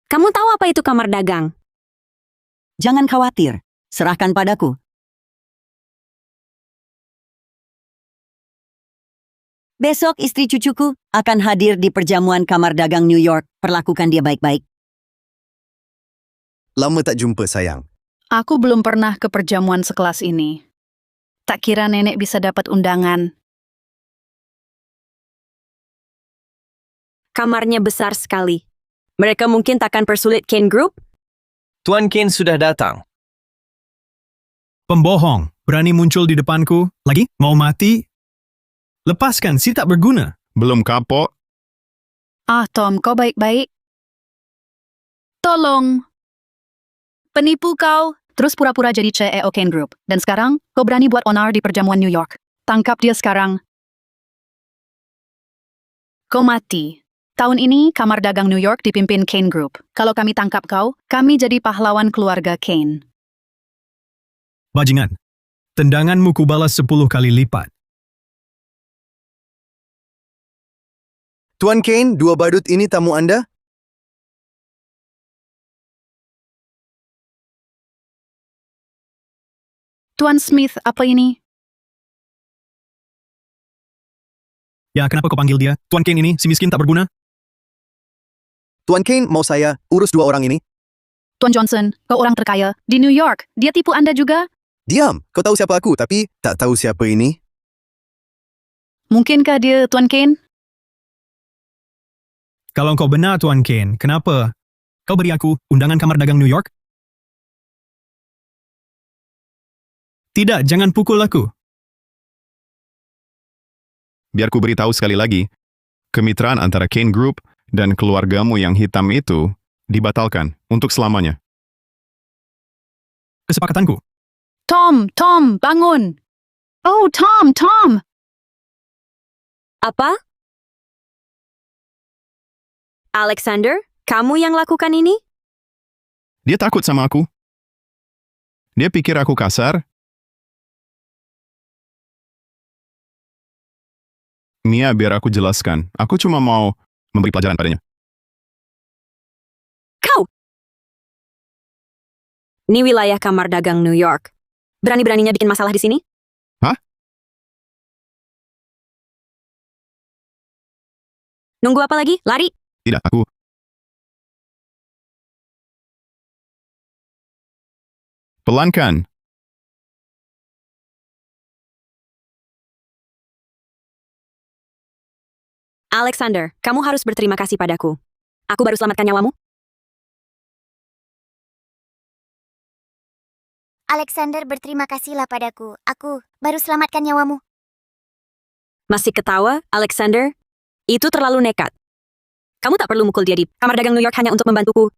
[SPEAKER 1] Kamu tahu apa itu kamar dagang?
[SPEAKER 9] Jangan khawatir, serahkan padaku. Besok istri cucuku akan hadir di perjamuan kamar dagang New York. Perlakukan dia baik-baik.
[SPEAKER 7] Lama tak jumpa, sayang.
[SPEAKER 11] Aku belum pernah ke perjamuan sekelas ini. Tak kira nenek bisa dapat undangan.
[SPEAKER 1] Kamarnya besar sekali. Mereka mungkin takkan persulit Kane Group?
[SPEAKER 4] Tuan Kane sudah datang.
[SPEAKER 8] Pembohong, berani muncul di depanku. Lagi? Mau mati? Lepaskan, si tak berguna.
[SPEAKER 2] Belum kapok.
[SPEAKER 11] Tom, kau baik-baik. Tolong. Penipu kau. Terus pura-pura jadi CEO Kane Group. Dan sekarang, kau berani buat onar di perjamuan New York. Tangkap dia sekarang. Kau mati. Tahun ini, kamar dagang New York dipimpin Kane Group. Kalau kami tangkap kau, kami jadi pahlawan keluarga Kane.
[SPEAKER 8] Bajingan, tendanganmu kubalas 10 kali lipat.
[SPEAKER 7] Tuan Kane, 2 badut ini tamu Anda?
[SPEAKER 11] Tuan Smith, apa ini?
[SPEAKER 8] Ya, kenapa kau panggil dia? Tuan Kane ini, si miskin tak berguna?
[SPEAKER 7] Tuan Kane, mau saya urus 2 orang ini?
[SPEAKER 11] Tuan Johnson, kau orang terkaya. Di New York, dia tipu Anda juga?
[SPEAKER 7] Diam, kau tahu siapa aku, tapi tak tahu siapa ini?
[SPEAKER 11] Mungkinkah dia Tuan Kane?
[SPEAKER 8] Kalau kau benar, Tuan Kane, kenapa kau beri aku undangan Kamar Dagang New York? Tidak, jangan pukul aku.
[SPEAKER 2] Biar ku beritahu sekali lagi, kemitraan antara Kane Group dan keluargamu yang hitam itu dibatalkan untuk selamanya.
[SPEAKER 8] Kesepakatanku.
[SPEAKER 11] Tom, bangun! Oh, Tom!
[SPEAKER 1] Apa? Alexander, kamu yang lakukan ini?
[SPEAKER 2] Dia takut sama aku. Dia pikir aku kasar. Mia, biar aku jelaskan. Aku cuma mau memberi pelajaran padanya.
[SPEAKER 1] Kau! Ini wilayah Kamar Dagang New York. Berani-beraninya bikin masalah di sini?
[SPEAKER 2] Hah?
[SPEAKER 1] Nunggu apa lagi? Lari!
[SPEAKER 2] Tidak, aku... Pelankan.
[SPEAKER 1] Alexander, kamu harus berterima kasih padaku. Aku baru selamatkan nyawamu.
[SPEAKER 13] Alexander, berterima kasihlah padaku. Aku baru selamatkan nyawamu.
[SPEAKER 1] Masih ketawa, Alexander? Itu terlalu nekat. Kamu tak perlu mukul dia di Kamar Dagang New York hanya untuk membantuku.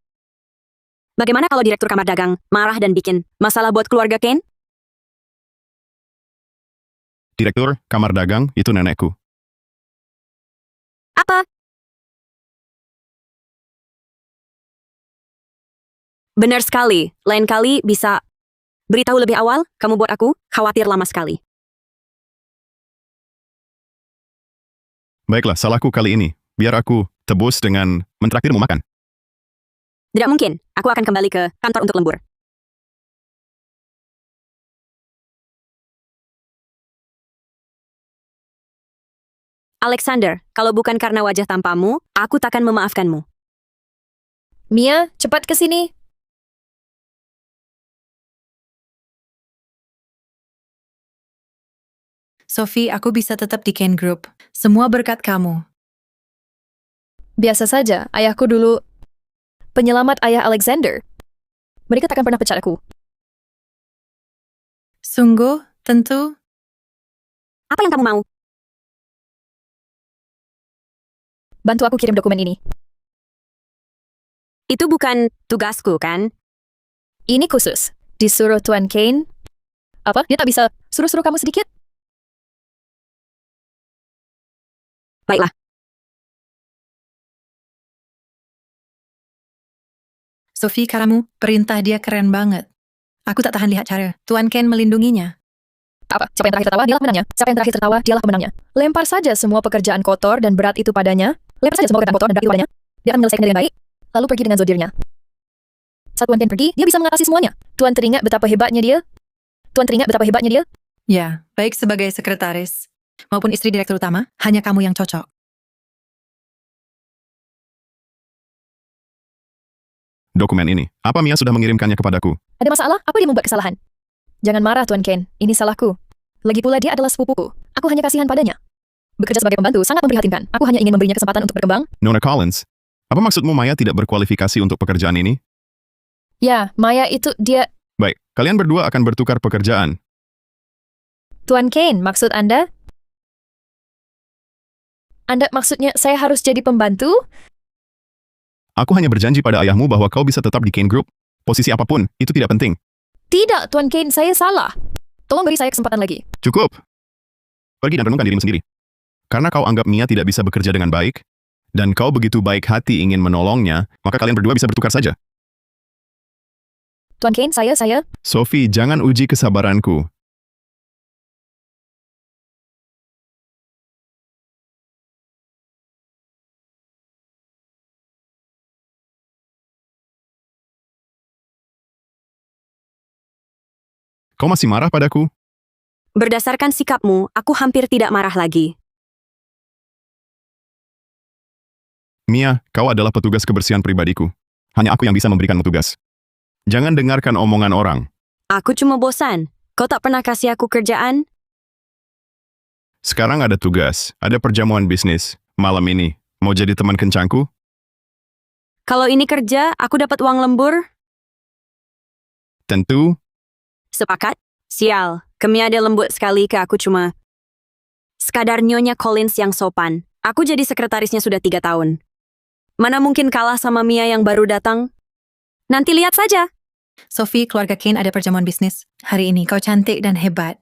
[SPEAKER 1] Bagaimana kalau Direktur Kamar Dagang marah dan bikin masalah buat keluarga Kane?
[SPEAKER 2] Direktur Kamar Dagang itu nenekku.
[SPEAKER 1] Apa? Benar sekali. Lain kali bisa beritahu lebih awal. Kamu buat aku khawatir lama sekali.
[SPEAKER 2] Baiklah, salahku kali ini. Biar aku tebus dengan mentraktirmu makan.
[SPEAKER 1] Tidak mungkin. Aku akan kembali ke kantor untuk lembur. Alexander, kalau bukan karena wajah tampamu, aku takkan memaafkanmu.
[SPEAKER 14] Mia, cepat ke sini.
[SPEAKER 6] Sophie, aku bisa tetap di Kane Group. Semua berkat kamu.
[SPEAKER 14] Biasa saja, ayahku dulu penyelamat ayah Alexander. Mereka takkan pernah pecat aku.
[SPEAKER 6] Sungguh, tentu.
[SPEAKER 1] Apa yang kamu mau?
[SPEAKER 14] Bantu aku kirim dokumen ini.
[SPEAKER 1] Itu bukan tugasku, kan?
[SPEAKER 14] Ini khusus. Disuruh Tuan Kane. Apa? Dia tak bisa suruh-suruh kamu sedikit?
[SPEAKER 1] Baiklah.
[SPEAKER 6] Sophie, karamu, perintah dia keren banget. Aku tak tahan lihat cara Tuan Kane melindunginya.
[SPEAKER 14] Apa? Siapa yang terakhir tertawa, dialah pemenangnya. Siapa yang terakhir tertawa, dialah pemenangnya. Lempar saja semua pekerjaan kotor dan berat itu padanya. Lempar saja semua pekerjaan kotor dan berat itu padanya. Dia akan menyelesaikan dengan baik. Lalu pergi dengan zodirnya. Saat Tuan Kane pergi, dia bisa mengatasi semuanya. Tuan teringat betapa hebatnya dia? Tuan teringat betapa hebatnya dia?
[SPEAKER 6] Ya, baik sebagai sekretaris maupun istri direktur utama, hanya kamu yang cocok.
[SPEAKER 2] Dokumen ini. Apa Mia sudah mengirimkannya kepadaku?
[SPEAKER 14] Ada masalah? Apa dia membuat kesalahan? Jangan marah, Tuan Kane. Ini salahku. Lagi pula dia adalah sepupuku. Aku hanya kasihan padanya. Bekerja sebagai pembantu sangat memprihatinkan. Aku hanya ingin memberinya kesempatan untuk berkembang.
[SPEAKER 2] Nona Collins, apa maksudmu Maya tidak berkualifikasi untuk pekerjaan ini?
[SPEAKER 14] Ya, Maya itu dia...
[SPEAKER 2] Baik, kalian berdua akan bertukar pekerjaan.
[SPEAKER 14] Tuan Kane, maksud Anda? Anda maksudnya saya harus jadi pembantu?
[SPEAKER 2] Aku hanya berjanji pada ayahmu bahwa kau bisa tetap di Kane Group. Posisi apapun, itu tidak penting.
[SPEAKER 14] Tidak, Tuan Kane, saya salah. Tolong beri saya kesempatan lagi.
[SPEAKER 2] Cukup. Pergi dan renungkan dirimu sendiri. Karena kau anggap Mia tidak bisa bekerja dengan baik, dan kau begitu baik hati ingin menolongnya, maka kalian berdua bisa bertukar saja.
[SPEAKER 14] Tuan Kane, saya...
[SPEAKER 2] Sophie, jangan uji kesabaranku. Kau masih marah padaku?
[SPEAKER 1] Berdasarkan sikapmu, aku hampir tidak marah lagi.
[SPEAKER 2] Mia, kau adalah petugas kebersihan pribadiku. Hanya aku yang bisa memberikanmu tugas. Jangan dengarkan omongan orang.
[SPEAKER 1] Aku cuma bosan. Kau tak pernah kasih aku kerjaan?
[SPEAKER 2] Sekarang ada tugas, ada perjamuan bisnis. Malam ini, mau jadi teman kencangku?
[SPEAKER 1] Kalau ini kerja, aku dapat uang lembur.
[SPEAKER 2] Tentu,
[SPEAKER 1] Sepakat? Sial, kami ada lembut sekali ke aku cuma sekadar Nyonya Collins yang sopan. Aku jadi sekretarisnya sudah 3 tahun. Mana mungkin kalah sama Mia yang baru datang? Nanti lihat saja.
[SPEAKER 6] Sophie, keluarga Kane ada perjamuan bisnis. Hari ini kau cantik dan hebat.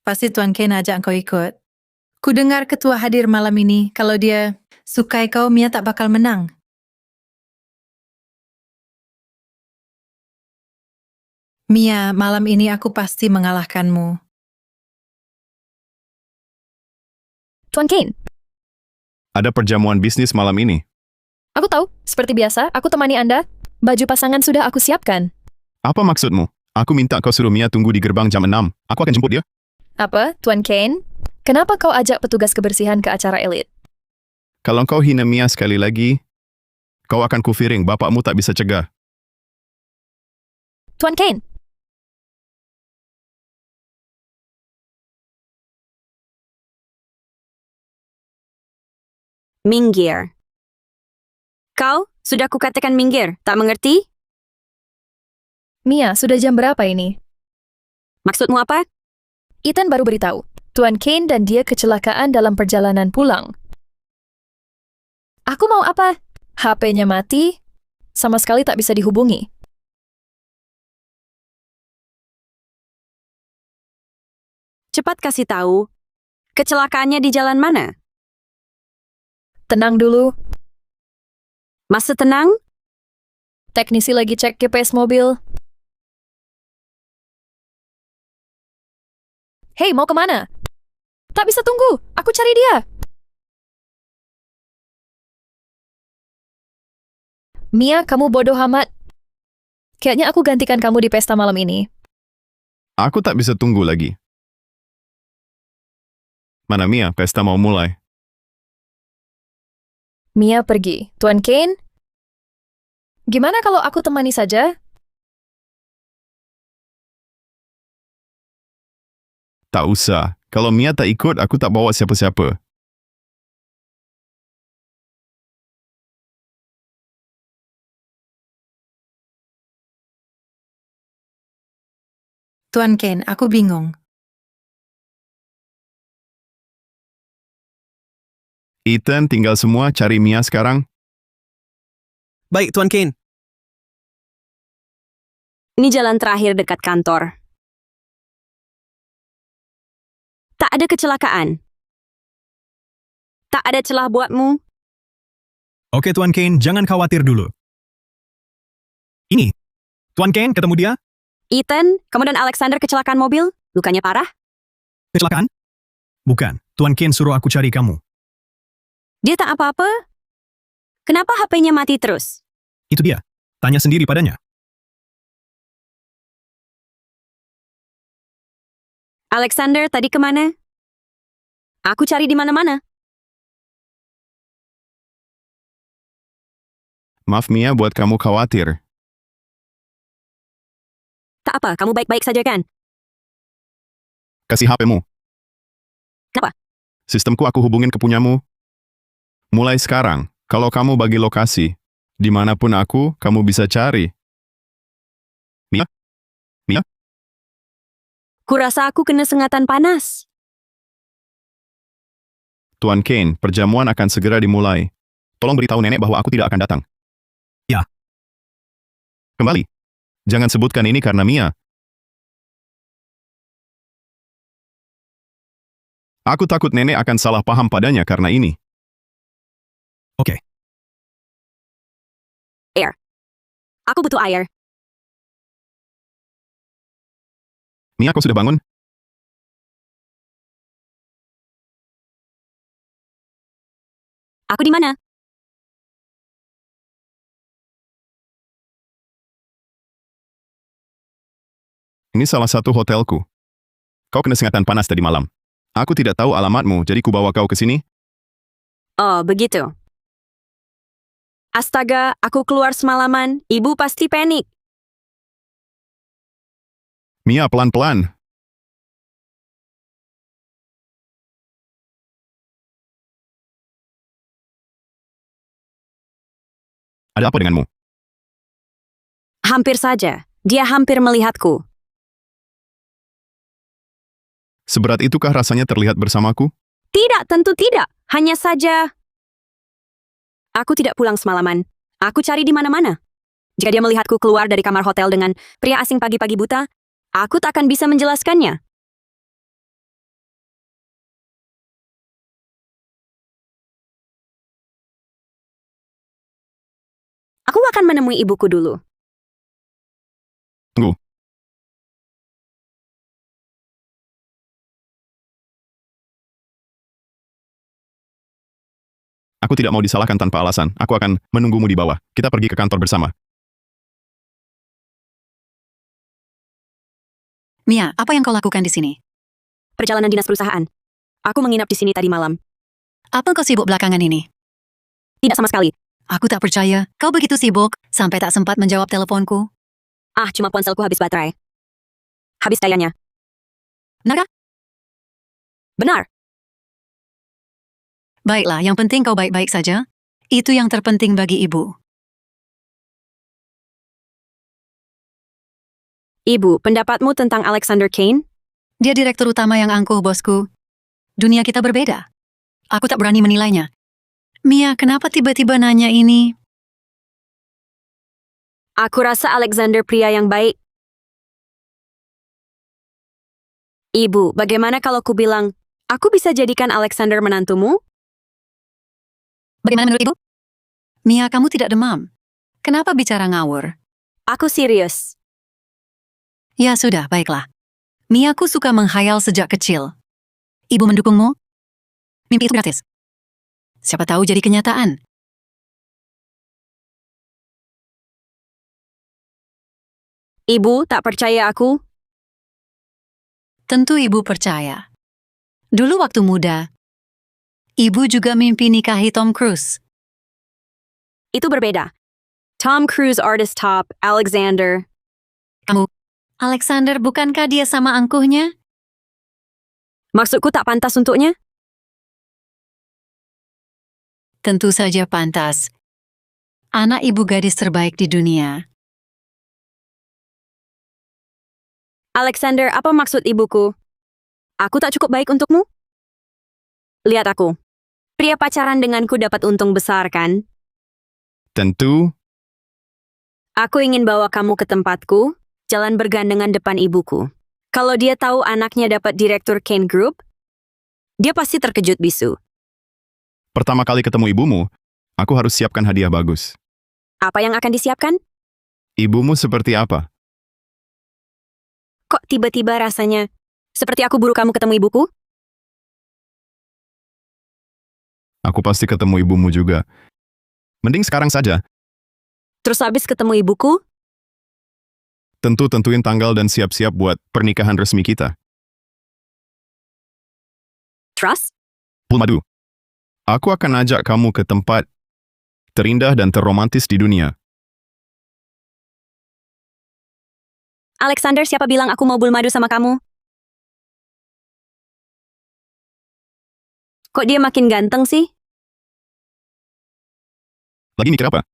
[SPEAKER 6] Pasti Tuan Kane ajak kau ikut. Ku dengar ketua hadir malam ini. Kalau dia sukai kau, Mia tak bakal menang. Mia, malam ini aku pasti mengalahkanmu.
[SPEAKER 14] Tuan Kane,
[SPEAKER 2] ada perjamuan bisnis malam ini.
[SPEAKER 14] aku tahu, seperti biasa, aku temani Anda. Baju pasangan sudah aku siapkan.
[SPEAKER 2] Apa maksudmu? Aku minta kau suruh Mia tunggu di gerbang jam 6. Aku akan jemput dia.
[SPEAKER 14] Apa, Tuan Kane? Kenapa kau ajak petugas kebersihan ke acara elit?
[SPEAKER 2] Kalau kau hina Mia sekali lagi, kau akan kufiring, bapakmu tak bisa cegah.
[SPEAKER 14] Tuan Kane,
[SPEAKER 1] Minggir. Kau, sudah kukatakan minggir, tak mengerti?
[SPEAKER 14] Mia, sudah jam berapa ini?
[SPEAKER 1] Maksudmu apa?
[SPEAKER 14] Ethan baru beritahu, Tuan Kane dan dia kecelakaan dalam perjalanan pulang. Aku mau apa? HP-nya mati, sama sekali tak bisa dihubungi.
[SPEAKER 1] Cepat kasih tahu. Kecelakaannya di jalan mana?
[SPEAKER 14] Tenang dulu,
[SPEAKER 1] Masa tenang?
[SPEAKER 14] teknisi lagi cek GPS mobil. Hei, mau kemana? Tak bisa tunggu, aku cari dia. Mia, kamu bodoh amat. Kayaknya aku gantikan kamu di pesta malam ini.
[SPEAKER 2] Aku tak bisa tunggu lagi. Mana Mia, pesta mau mulai.
[SPEAKER 14] Mia pergi. Tuan Kane? Gimana kalau aku temani saja?
[SPEAKER 2] Tak usah. Kalau Mia tak ikut, aku tak bawa siapa-siapa.
[SPEAKER 6] Tuan Kane, aku bingung.
[SPEAKER 2] Ethan, tinggal semua cari Mia sekarang.
[SPEAKER 15] Baik, Tuan Kane.
[SPEAKER 1] Ini jalan terakhir dekat kantor. Tak ada kecelakaan. Tak ada celah buatmu.
[SPEAKER 8] Oke Tuan Kane, jangan khawatir dulu. Ini, Tuan Kane ketemu dia?
[SPEAKER 1] Ethan, kamu dan Alexander kecelakaan mobil? Lukanya parah?
[SPEAKER 8] Kecelakaan? Bukan, Tuan Kane suruh aku cari kamu.
[SPEAKER 1] Dia tak apa-apa? Kenapa HP-nya mati terus?
[SPEAKER 8] Itu dia, tanya sendiri padanya.
[SPEAKER 1] Alexander tadi kemana? Aku cari di mana-mana.
[SPEAKER 2] Maaf Mia buat kamu khawatir.
[SPEAKER 1] Tak apa, kamu baik-baik saja kan?
[SPEAKER 2] Kasih HP-mu.
[SPEAKER 1] Kenapa?
[SPEAKER 2] Sistemku aku hubungin ke punyamu. Mulai sekarang, kalau kamu bagi lokasi, dimanapun aku, kamu bisa cari. Mia? Mia?
[SPEAKER 1] Kurasa aku kena sengatan panas.
[SPEAKER 2] Tuan Kane, perjamuan akan segera dimulai. Tolong beritahu nenek bahwa aku tidak akan datang.
[SPEAKER 8] Ya.
[SPEAKER 2] Kembali. Jangan sebutkan ini karena Mia. Aku takut nenek akan salah paham padanya karena ini.
[SPEAKER 8] Oke.
[SPEAKER 1] Air. Aku butuh air.
[SPEAKER 2] Mia, kau sudah bangun?
[SPEAKER 1] Aku di mana?
[SPEAKER 2] Ini salah satu hotelku. Kau kena sengatan panas tadi malam. Aku tidak tahu alamatmu, jadi ku bawa kau ke sini.
[SPEAKER 1] Oh, begitu. Astaga, aku keluar semalaman. Ibu pasti panik.
[SPEAKER 2] Mia, pelan-pelan. Ada apa denganmu?
[SPEAKER 1] Hampir saja. Dia hampir melihatku.
[SPEAKER 2] Seberat itukah rasanya terlihat bersamaku?
[SPEAKER 1] Tidak, tentu tidak. Hanya saja... Aku tidak pulang semalaman. Aku cari di mana-mana. Jika dia melihatku keluar dari kamar hotel dengan pria asing pagi-pagi buta, aku tak akan bisa menjelaskannya. Aku akan menemui ibuku dulu.
[SPEAKER 2] Tunggu. Aku tidak mau disalahkan tanpa alasan. Aku akan menunggumu di bawah. Kita pergi ke kantor bersama.
[SPEAKER 11] Mia, apa yang kau lakukan di sini?
[SPEAKER 1] Perjalanan dinas perusahaan. Aku menginap di sini tadi malam.
[SPEAKER 11] Apa kau sibuk belakangan ini?
[SPEAKER 1] Tidak sama sekali.
[SPEAKER 11] Aku tak percaya. Kau begitu sibuk, sampai tak sempat menjawab teleponku.
[SPEAKER 1] Ah, cuma ponselku habis baterai. Habis dayanya.
[SPEAKER 11] Benarkah?
[SPEAKER 1] Benar.
[SPEAKER 11] Baiklah, yang penting kau baik-baik saja. Itu yang terpenting bagi ibu.
[SPEAKER 1] Ibu, pendapatmu tentang Alexander Kane?
[SPEAKER 11] Dia direktur utama yang angkuh, bosku. Dunia kita berbeda. Aku tak berani menilainya. Mia, kenapa tiba-tiba nanya ini?
[SPEAKER 1] Aku rasa Alexander pria yang baik. Ibu, bagaimana kalau ku bilang, aku bisa jadikan Alexander menantumu?
[SPEAKER 11] Bagaimana menurut ibu? Mia, kamu tidak demam. Kenapa bicara ngawur?
[SPEAKER 1] Aku serius.
[SPEAKER 11] Ya sudah, baiklah. Miaku suka menghayal sejak kecil. Ibu mendukungmu? Mimpi itu gratis. Siapa tahu jadi kenyataan.
[SPEAKER 1] Ibu tak percaya aku?
[SPEAKER 11] Tentu ibu percaya. Dulu waktu muda, ibu juga mimpi nikahi Tom Cruise.
[SPEAKER 1] Itu berbeda. Tom Cruise artist top, Alexander.
[SPEAKER 11] Kamu, Alexander, bukankah dia sama angkuhnya?
[SPEAKER 1] Maksudku tak pantas untuknya?
[SPEAKER 11] Tentu saja pantas. Anak ibu gadis terbaik di dunia.
[SPEAKER 1] Alexander, apa maksud ibuku? Aku tak cukup baik untukmu? Lihat aku. Pria pacaran denganku dapat untung besar, kan?
[SPEAKER 2] Tentu.
[SPEAKER 1] Aku ingin bawa kamu ke tempatku, jalan bergandengan depan ibuku. Kalau dia tahu anaknya dapat direktur Kane Group, dia pasti terkejut bisu.
[SPEAKER 2] Pertama kali ketemu ibumu, aku harus siapkan hadiah bagus.
[SPEAKER 1] Apa yang akan disiapkan?
[SPEAKER 2] Ibumu seperti apa?
[SPEAKER 1] Kok tiba-tiba rasanya seperti aku buru kamu ketemu ibuku?
[SPEAKER 2] Aku pasti ketemu ibumu juga. Mending sekarang saja.
[SPEAKER 1] Terus habis ketemu ibuku?
[SPEAKER 2] Tentu tentuin tanggal dan siap-siap buat pernikahan resmi kita.
[SPEAKER 1] Trust?
[SPEAKER 2] Pulmadu. Aku akan ajak kamu ke tempat terindah dan terromantis di dunia.
[SPEAKER 1] Alexander, siapa bilang aku mau bulmadu sama kamu? Kok dia makin ganteng sih?
[SPEAKER 2] Lagi mikir apa?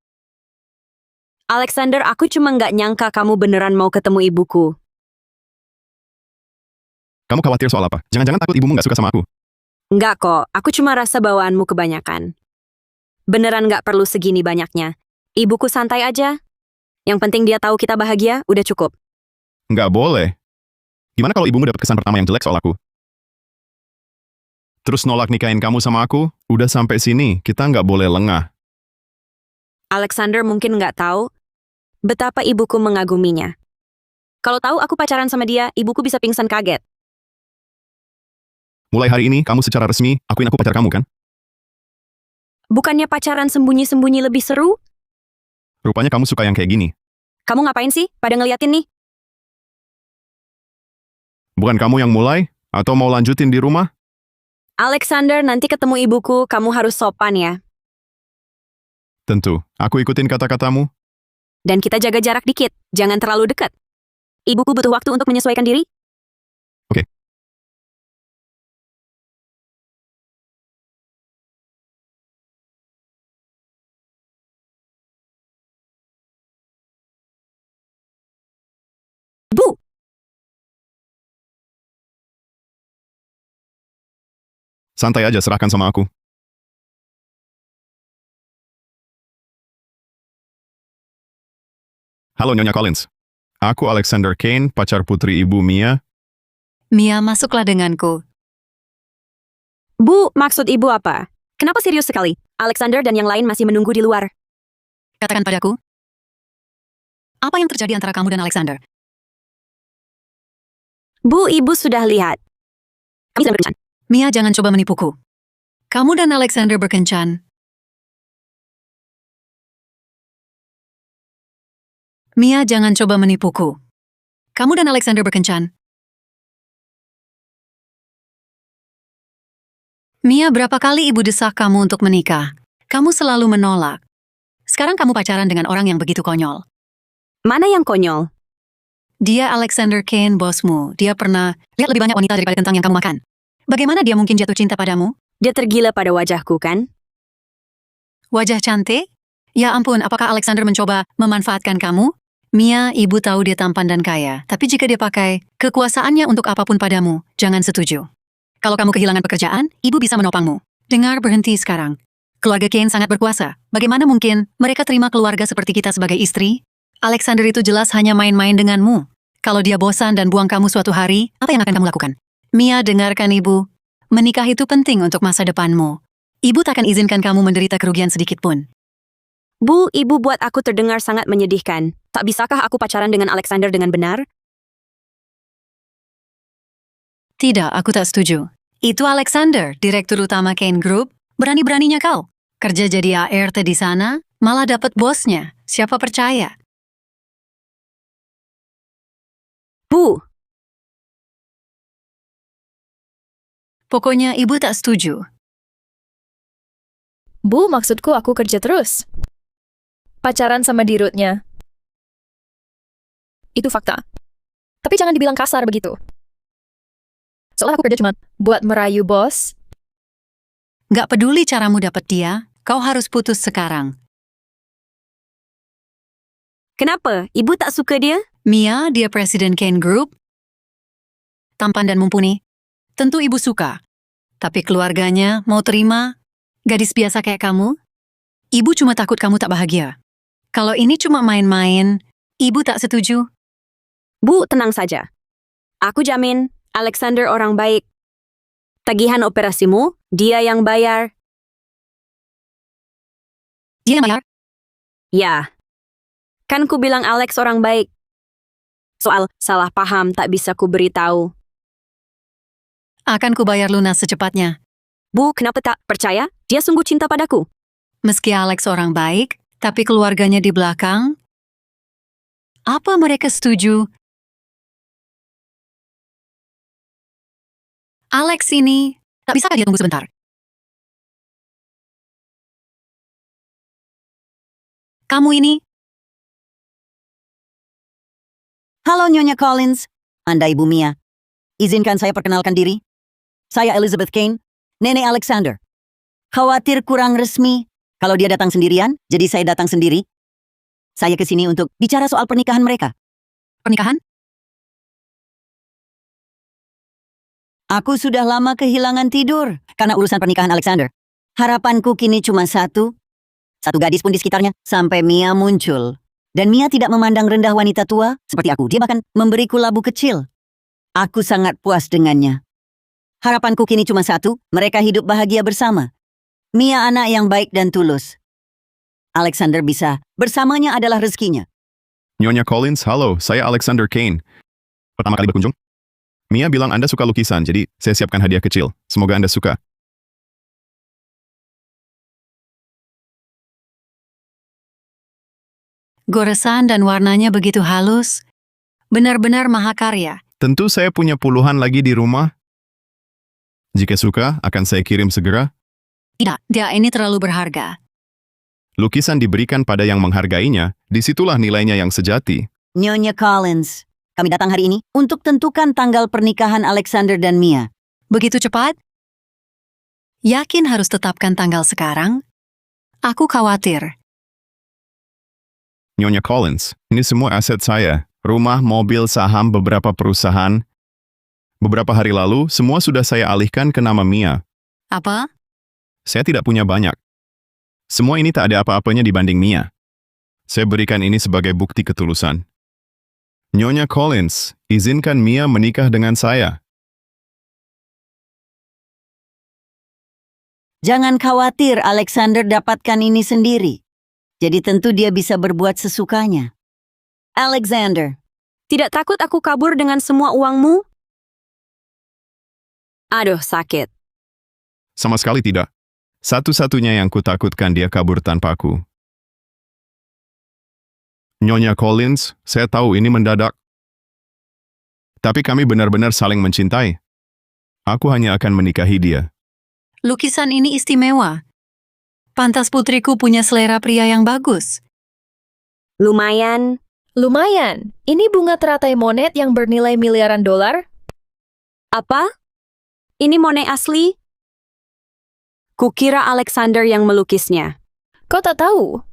[SPEAKER 1] Alexander, aku cuma nggak nyangka kamu beneran mau ketemu ibuku.
[SPEAKER 2] Kamu khawatir soal apa? Jangan-jangan takut ibumu nggak suka sama aku.
[SPEAKER 1] Nggak kok, aku cuma rasa bawaanmu kebanyakan. Beneran nggak perlu segini banyaknya. Ibuku santai aja. Yang penting dia tahu kita bahagia, udah cukup.
[SPEAKER 2] Nggak boleh. Gimana kalau ibumu dapat kesan pertama yang jelek soal aku? Terus nolak nikahin kamu sama aku? Udah sampai sini, kita nggak boleh lengah.
[SPEAKER 1] Alexander mungkin nggak tahu betapa ibuku mengaguminya. Kalau tahu aku pacaran sama dia, ibuku bisa pingsan kaget.
[SPEAKER 2] Mulai hari ini, kamu secara resmi akuin aku pacar kamu, kan?
[SPEAKER 1] Bukannya pacaran sembunyi-sembunyi lebih seru?
[SPEAKER 2] Rupanya kamu suka yang kayak gini.
[SPEAKER 1] Kamu ngapain sih? Pada ngeliatin nih.
[SPEAKER 2] Bukan kamu yang mulai? Atau mau lanjutin di rumah?
[SPEAKER 1] Alexander, nanti ketemu ibuku, kamu harus sopan ya.
[SPEAKER 2] Tentu, aku ikutin kata-katamu.
[SPEAKER 1] Dan kita jaga jarak dikit, jangan terlalu dekat. Ibuku butuh waktu untuk menyesuaikan diri.
[SPEAKER 2] Oke.
[SPEAKER 1] Bu!
[SPEAKER 2] Santai aja, serahkan sama aku. Halo Nyonya Collins. Aku Alexander Kane, pacar putri Ibu Mia.
[SPEAKER 6] Mia, masuklah denganku.
[SPEAKER 1] Bu, maksud ibu apa? Kenapa serius sekali? Alexander dan yang lain masih menunggu di luar.
[SPEAKER 11] Katakan padaku, apa yang terjadi antara kamu dan Alexander?
[SPEAKER 1] Bu, ibu sudah lihat. Kami sedang berkencan.
[SPEAKER 11] Mia, jangan coba menipuku. Kamu dan Alexander berkencan. Mia, jangan coba menipuku. Kamu dan Alexander berkencan. Mia, berapa kali ibu desak kamu untuk menikah? Kamu selalu menolak. Sekarang kamu pacaran dengan orang yang begitu konyol.
[SPEAKER 1] Mana yang konyol?
[SPEAKER 11] Dia Alexander Kane, bosmu. Dia pernah lihat lebih banyak wanita daripada kentang yang kamu makan. Bagaimana dia mungkin jatuh cinta padamu?
[SPEAKER 1] Dia tergila pada wajahku, kan?
[SPEAKER 11] Wajah cantik? Ya ampun, apakah Alexander mencoba memanfaatkan kamu? Mia, ibu tahu dia tampan dan kaya. Tapi jika dia pakai kekuasaannya untuk apapun padamu, jangan setuju. Kalau kamu kehilangan pekerjaan, ibu bisa menopangmu. Dengar, berhenti sekarang. Keluarga Kane sangat berkuasa. Bagaimana mungkin mereka terima keluarga seperti kita sebagai istri? Alexander itu jelas hanya main-main denganmu. Kalau dia bosan dan buang kamu suatu hari, apa yang akan kamu lakukan? Mia, dengarkan ibu. Menikah itu penting untuk masa depanmu. Ibu takkan izinkan kamu menderita kerugian sedikit pun.
[SPEAKER 1] Bu, ibu buat aku terdengar sangat menyedihkan. Tak bisakah aku pacaran dengan Alexander dengan benar?
[SPEAKER 11] Tidak, aku tak setuju. Itu Alexander, direktur utama Kane Group. Berani-beraninya kau. Kerja jadi ART di sana, malah dapat bosnya. Siapa percaya?
[SPEAKER 1] Bu!
[SPEAKER 11] Pokoknya ibu tak setuju.
[SPEAKER 14] Bu, maksudku aku kerja terus. Pacaran sama dirutnya. Itu fakta. Tapi jangan dibilang kasar begitu. Soalnya aku kerja cuma buat merayu bos.
[SPEAKER 11] Gak peduli caramu dapat dia, kau harus putus sekarang.
[SPEAKER 1] Kenapa? Ibu tak suka dia?
[SPEAKER 11] Mia, dia presiden Kane Group. Tampan dan mumpuni. Tentu ibu suka. Tapi keluarganya mau terima gadis biasa kayak kamu? Ibu cuma takut kamu tak bahagia. Kalau ini cuma main-main, ibu tak setuju.
[SPEAKER 1] Bu, tenang saja. Aku jamin, Alexander orang baik. Tagihan operasimu, dia yang bayar.
[SPEAKER 11] Dia yang bayar?
[SPEAKER 1] Ya. Kan ku bilang Alex orang baik. Soal salah paham tak bisa ku beritahu.
[SPEAKER 11] Akan ku bayar lunas secepatnya.
[SPEAKER 1] Bu, kenapa tak percaya? Dia sungguh cinta padaku.
[SPEAKER 11] Meski Alex orang baik, tapi keluarganya di belakang, apa mereka setuju? Alex ini, tak bisakah dia tunggu sebentar? Kamu ini?
[SPEAKER 9] Halo Nyonya Collins, Anda Ibu Mia. Izinkan saya perkenalkan diri. Saya Elizabeth Kane, Nenek Alexander. Khawatir kurang resmi kalau dia datang sendirian, jadi saya datang sendiri. Saya ke sini untuk bicara soal pernikahan mereka.
[SPEAKER 11] Pernikahan?
[SPEAKER 9] Aku sudah lama kehilangan tidur karena urusan pernikahan Alexander. Harapanku kini cuma satu gadis pun di sekitarnya, sampai Mia muncul. Dan Mia tidak memandang rendah wanita tua seperti aku. Dia bahkan memberiku labu kecil. Aku sangat puas dengannya. Harapanku kini cuma satu, mereka hidup bahagia bersama. Mia anak yang baik dan tulus. Alexander bisa, bersamanya adalah rezekinya.
[SPEAKER 2] Nyonya Collins, halo, saya Alexander Kane. Pertama kali berkunjung? Mia bilang Anda suka lukisan, jadi saya siapkan hadiah kecil. Semoga Anda suka.
[SPEAKER 11] Goresan dan warnanya begitu halus. Benar-benar mahakarya.
[SPEAKER 2] Tentu saya punya puluhan lagi di rumah. Jika suka, akan saya kirim segera.
[SPEAKER 11] Tidak, dia ini terlalu berharga.
[SPEAKER 2] Lukisan diberikan pada yang menghargainya, disitulah nilainya yang sejati.
[SPEAKER 9] Nyonya Collins, kami datang hari ini untuk tentukan tanggal pernikahan Alexander dan Mia.
[SPEAKER 11] Begitu cepat? Yakin harus tetapkan tanggal sekarang? Aku khawatir.
[SPEAKER 2] Nyonya Collins, ini semua aset saya. Rumah, mobil, saham, beberapa perusahaan. Beberapa hari lalu, semua sudah saya alihkan ke nama Mia.
[SPEAKER 9] Apa?
[SPEAKER 2] Saya tidak punya banyak. Semua ini tak ada apa-apanya dibanding Mia. Saya berikan ini sebagai bukti ketulusan. Nyonya Collins, izinkan Mia menikah dengan saya.
[SPEAKER 9] Jangan khawatir, Alexander dapatkan ini sendiri. Jadi tentu dia bisa berbuat sesukanya. Alexander.
[SPEAKER 1] Tidak takut aku kabur dengan semua uangmu? Aduh, sakit.
[SPEAKER 2] Sama sekali tidak. Satu-satunya yang kutakutkan dia kabur tanpa aku. Nyonya Collins, saya tahu ini mendadak. Tapi kami benar-benar saling mencintai. Aku hanya akan menikahi dia.
[SPEAKER 6] Lukisan ini istimewa. Pantas putriku punya selera pria yang bagus.
[SPEAKER 1] Lumayan.
[SPEAKER 14] Lumayan. Ini bunga teratai Monet yang bernilai miliaran dolar.
[SPEAKER 1] Apa? Ini Monet asli? Kukira Alexander yang melukisnya.
[SPEAKER 14] Kau tak tahu?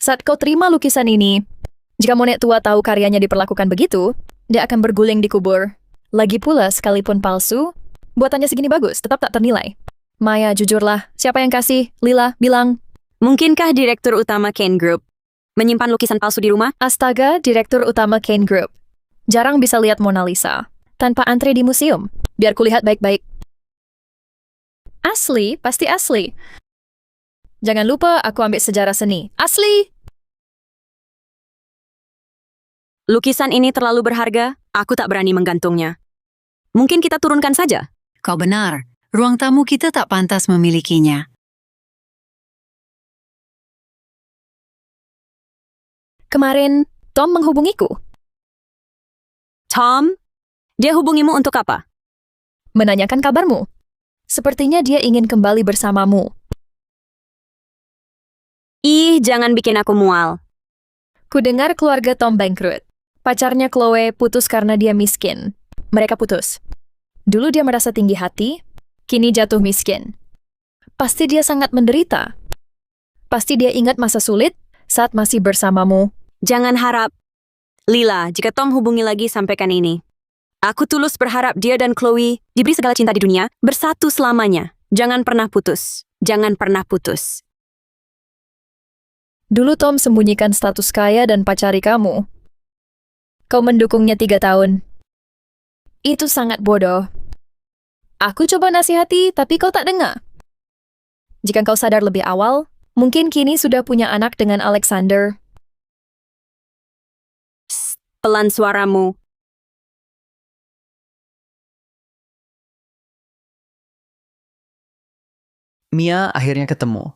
[SPEAKER 14] Saat kau terima lukisan ini, jika Monet tua tahu karyanya diperlakukan begitu, dia akan berguling di kubur. Lagi pula, sekalipun palsu, buatannya segini bagus, tetap tak ternilai. Maya, jujurlah, siapa yang kasih? Lila, bilang.
[SPEAKER 1] Mungkinkah Direktur Utama Kane Group menyimpan lukisan palsu di rumah?
[SPEAKER 14] Astaga, Direktur Utama Kane Group. Jarang bisa lihat Mona Lisa tanpa antri di museum. Biar kulihat baik-baik. Asli, pasti asli. Jangan lupa aku ambil sejarah seni. Asli!
[SPEAKER 1] Lukisan ini terlalu berharga, aku tak berani menggantungnya. Mungkin kita turunkan saja.
[SPEAKER 6] Kau benar, ruang tamu kita tak pantas memilikinya.
[SPEAKER 14] Kemarin, Tom menghubungiku.
[SPEAKER 1] Tom? Dia hubungimu untuk apa?
[SPEAKER 14] Menanyakan kabarmu. Sepertinya dia ingin kembali bersamamu.
[SPEAKER 1] Ih, jangan bikin aku mual.
[SPEAKER 14] Kudengar keluarga Tom bangkrut. Pacarnya Chloe putus karena dia miskin. Mereka putus. Dulu dia merasa tinggi hati, kini jatuh miskin. Pasti dia sangat menderita. Pasti dia ingat masa sulit saat masih bersamamu.
[SPEAKER 1] Jangan harap. Lila, jika Tom hubungi lagi, sampaikan ini. Aku tulus berharap dia dan Chloe diberi segala cinta di dunia, bersatu selamanya. Jangan pernah putus. Jangan pernah putus.
[SPEAKER 14] Dulu Tom sembunyikan status kaya dan pacari kamu. Kau mendukungnya 3 tahun. Itu sangat bodoh. Aku coba nasihati, tapi kau tak dengar. Jika kau sadar lebih awal, mungkin kini sudah punya anak dengan Alexander.
[SPEAKER 1] Psst, pelan suaramu.
[SPEAKER 5] Mia akhirnya ketemu.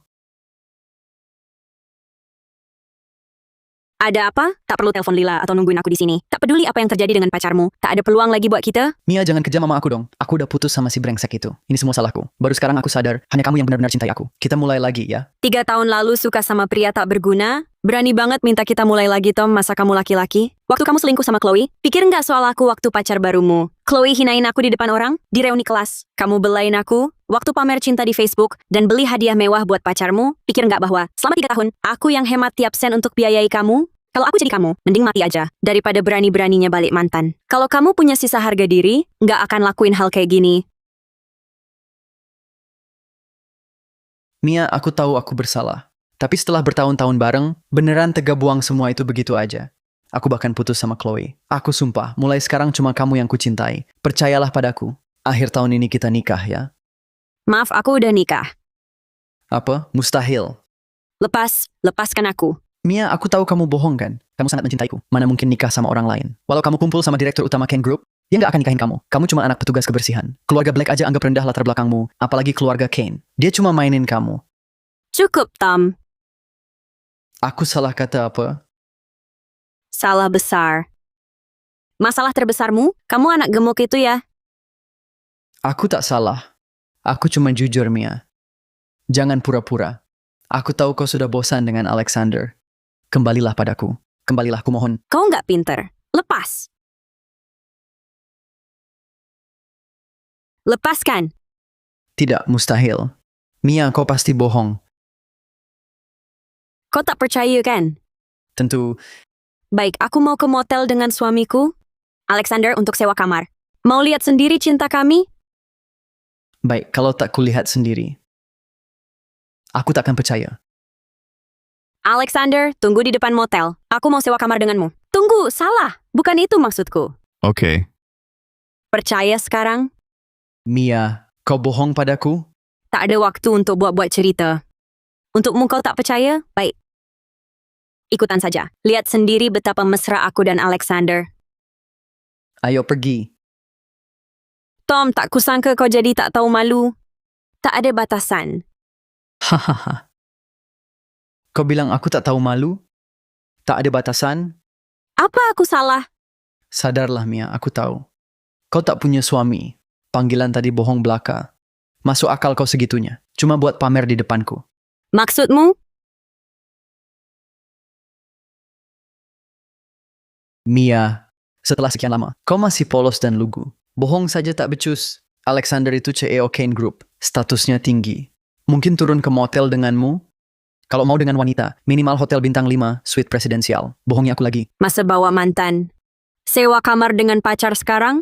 [SPEAKER 1] Ada apa? Tak perlu telepon Lila atau nungguin aku di sini. Tak peduli apa yang terjadi dengan pacarmu. Tak ada peluang lagi buat kita.
[SPEAKER 5] Mia, jangan kejam sama aku dong. Aku udah putus sama si brengsek itu. Ini semua salahku. Baru sekarang aku sadar, hanya kamu yang benar-benar cintai aku. Kita mulai lagi ya.
[SPEAKER 1] 3 tahun lalu suka sama pria tak berguna. Berani banget minta kita mulai lagi, Tom, masa kamu laki-laki? Waktu kamu selingkuh sama Chloe? Pikir nggak soal aku waktu pacar barumu? Chloe hinain aku di depan orang? Di reuni kelas? Kamu belain aku? Waktu pamer cinta di Facebook dan beli hadiah mewah buat pacarmu? Pikir nggak bahwa selama 3 tahun, aku yang hemat tiap sen untuk biayai kamu? Kalau aku jadi kamu, mending mati aja, daripada berani-beraninya balik mantan. Kalau kamu punya sisa harga diri, nggak akan lakuin hal kayak gini.
[SPEAKER 5] Mia, aku tahu aku bersalah. Tapi setelah bertahun-tahun bareng, beneran tega buang semua itu begitu aja. Aku bahkan putus sama Chloe. Aku sumpah, mulai sekarang cuma kamu yang kucintai. Percayalah padaku. Akhir tahun ini kita nikah ya.
[SPEAKER 1] Maaf, aku udah nikah.
[SPEAKER 5] Apa? Mustahil.
[SPEAKER 1] Lepaskan aku.
[SPEAKER 5] Mia, aku tahu kamu bohong kan? Kamu sangat mencintaiku. Mana mungkin nikah sama orang lain? Walau kamu kumpul sama Direktur Utama Kane Group, dia nggak akan nikahin kamu. Kamu cuma anak petugas kebersihan. Keluarga Black aja anggap rendah latar belakangmu, apalagi keluarga Kane. Dia cuma mainin kamu.
[SPEAKER 1] Cukup, Tom.
[SPEAKER 5] Aku salah kata apa?
[SPEAKER 1] Salah besar. Masalah terbesarmu, kamu anak gemuk itu ya?
[SPEAKER 5] Aku tak salah. Aku cuma jujur, Mia. Jangan pura-pura. Aku tahu kau sudah bosan dengan Alexander. Kembalilah padaku. Kembalilah, kumohon.
[SPEAKER 1] Kau nggak pinter. Lepas. Lepaskan.
[SPEAKER 5] Tidak, mustahil. Mia, kau pasti bohong.
[SPEAKER 1] Kau tak percaya kan?
[SPEAKER 5] Tentu,
[SPEAKER 1] Baik, aku mau ke motel dengan suamiku. Alexander untuk sewa kamar. Mau lihat sendiri cinta kami?
[SPEAKER 5] Baik, kalau tak kulihat sendiri, aku tak akan percaya.
[SPEAKER 1] Alexander, tunggu di depan motel. Aku mau sewa kamar denganmu. Tunggu, salah. Bukan itu maksudku.
[SPEAKER 2] Oke.
[SPEAKER 1] Percaya sekarang?
[SPEAKER 5] Mia, kau bohong padaku?
[SPEAKER 1] Tak ada waktu untuk buat-buat cerita. Untukmu kau tak percaya? Baik. Ikutan saja. Lihat sendiri betapa mesra aku dan Alexander.
[SPEAKER 5] Ayo pergi.
[SPEAKER 1] Tom, tak kusangka kau jadi tak tahu malu. Tak ada batasan.
[SPEAKER 5] Hahaha. Kau bilang aku tak tahu malu? Tak ada batasan?
[SPEAKER 1] Apa aku salah?
[SPEAKER 5] Sadarlah Mia, aku tahu. Kau tak punya suami. Panggilan tadi bohong belaka. Masuk akal kau segitunya. Cuma buat pamer di depanku.
[SPEAKER 1] Maksudmu?
[SPEAKER 5] Mia, setelah sekian lama, kau masih polos dan lugu. Bohong saja tak becus. Alexander itu CEO Kane Group. Statusnya tinggi. Mungkin turun ke motel denganmu? Kalau mau dengan wanita, minimal hotel bintang 5, suite presidensial. Bohongnya aku lagi.
[SPEAKER 1] Masa bawa mantan? Sewa kamar dengan pacar sekarang?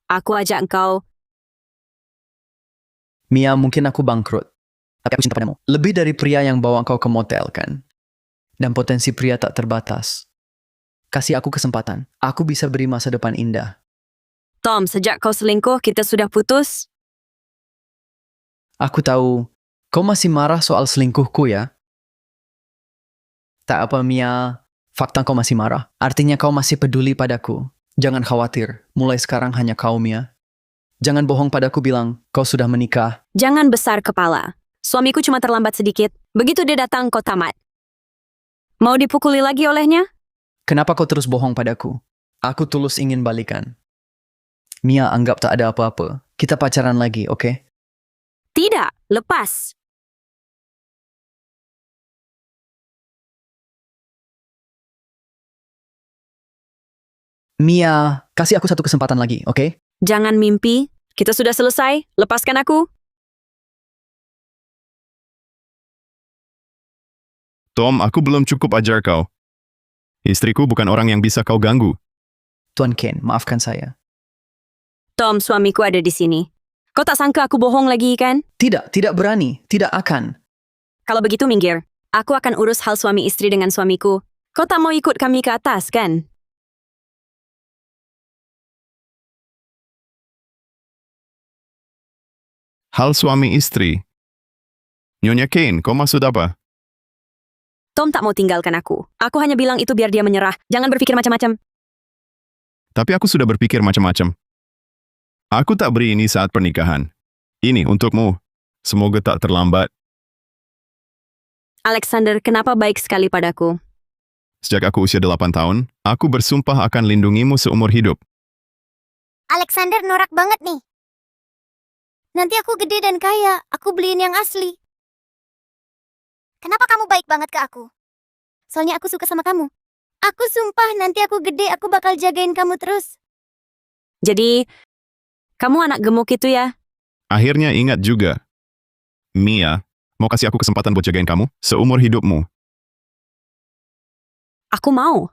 [SPEAKER 1] Aku ajak engkau.
[SPEAKER 5] Mia, mungkin aku bangkrut. Tapi aku cinta padamu. Lebih dari pria yang bawa kau ke motel, kan? Dan potensi pria tak terbatas. Kasih aku kesempatan. Aku bisa beri masa depan indah.
[SPEAKER 1] Tom, sejak kau selingkuh, kita sudah putus?
[SPEAKER 5] Aku tahu, kau masih marah soal selingkuhku ya? Tak apa Mia, fakta kau masih marah. Artinya kau masih peduli padaku. Jangan khawatir, mulai sekarang hanya kau Mia. Jangan bohong padaku bilang, kau sudah menikah.
[SPEAKER 1] Jangan besar kepala. Suamiku cuma terlambat sedikit. Begitu dia datang, kau tamat. Mau dipukuli lagi olehnya?
[SPEAKER 5] Kenapa kau terus bohong padaku? Aku tulus ingin balikan. Mia, anggap tak ada apa-apa. Kita pacaran lagi, oke?
[SPEAKER 1] Tidak, lepas.
[SPEAKER 5] Mia, kasih aku satu kesempatan lagi, oke?
[SPEAKER 1] Jangan mimpi. Kita sudah selesai. Lepaskan aku.
[SPEAKER 2] Tom, aku belum cukup ajar kau. Istriku bukan orang yang bisa kau ganggu.
[SPEAKER 5] Tuan Ken, maafkan saya.
[SPEAKER 1] Tom, suamiku ada di sini. Kau tak sangka aku bohong lagi, kan?
[SPEAKER 5] Tidak berani. Tidak akan.
[SPEAKER 1] Kalau begitu minggir. Aku akan urus hal suami istri dengan suamiku. Kau tak mau ikut kami ke atas, kan?
[SPEAKER 2] Hal suami istri. Nyonya Kane, kau maksud apa?
[SPEAKER 1] Tom tak mau tinggalkan aku. Aku hanya bilang itu biar dia menyerah. Jangan berpikir macam-macam.
[SPEAKER 2] Tapi aku sudah berpikir macam-macam. Aku tak beri ini saat pernikahan. Ini untukmu. Semoga tak terlambat.
[SPEAKER 1] Alexander, kenapa baik sekali padaku?
[SPEAKER 2] Sejak aku usia 8 tahun, aku bersumpah akan lindungimu seumur hidup.
[SPEAKER 13] Alexander norak banget nih. Nanti aku gede dan kaya, aku beliin yang asli. Kenapa kamu baik banget ke aku? Soalnya aku suka sama kamu. Aku sumpah nanti aku gede aku bakal jagain kamu terus.
[SPEAKER 1] Jadi, kamu anak gemuk itu ya?
[SPEAKER 2] Akhirnya ingat juga. Mia, mau kasih aku kesempatan buat jagain kamu seumur hidupmu.
[SPEAKER 1] Aku mau.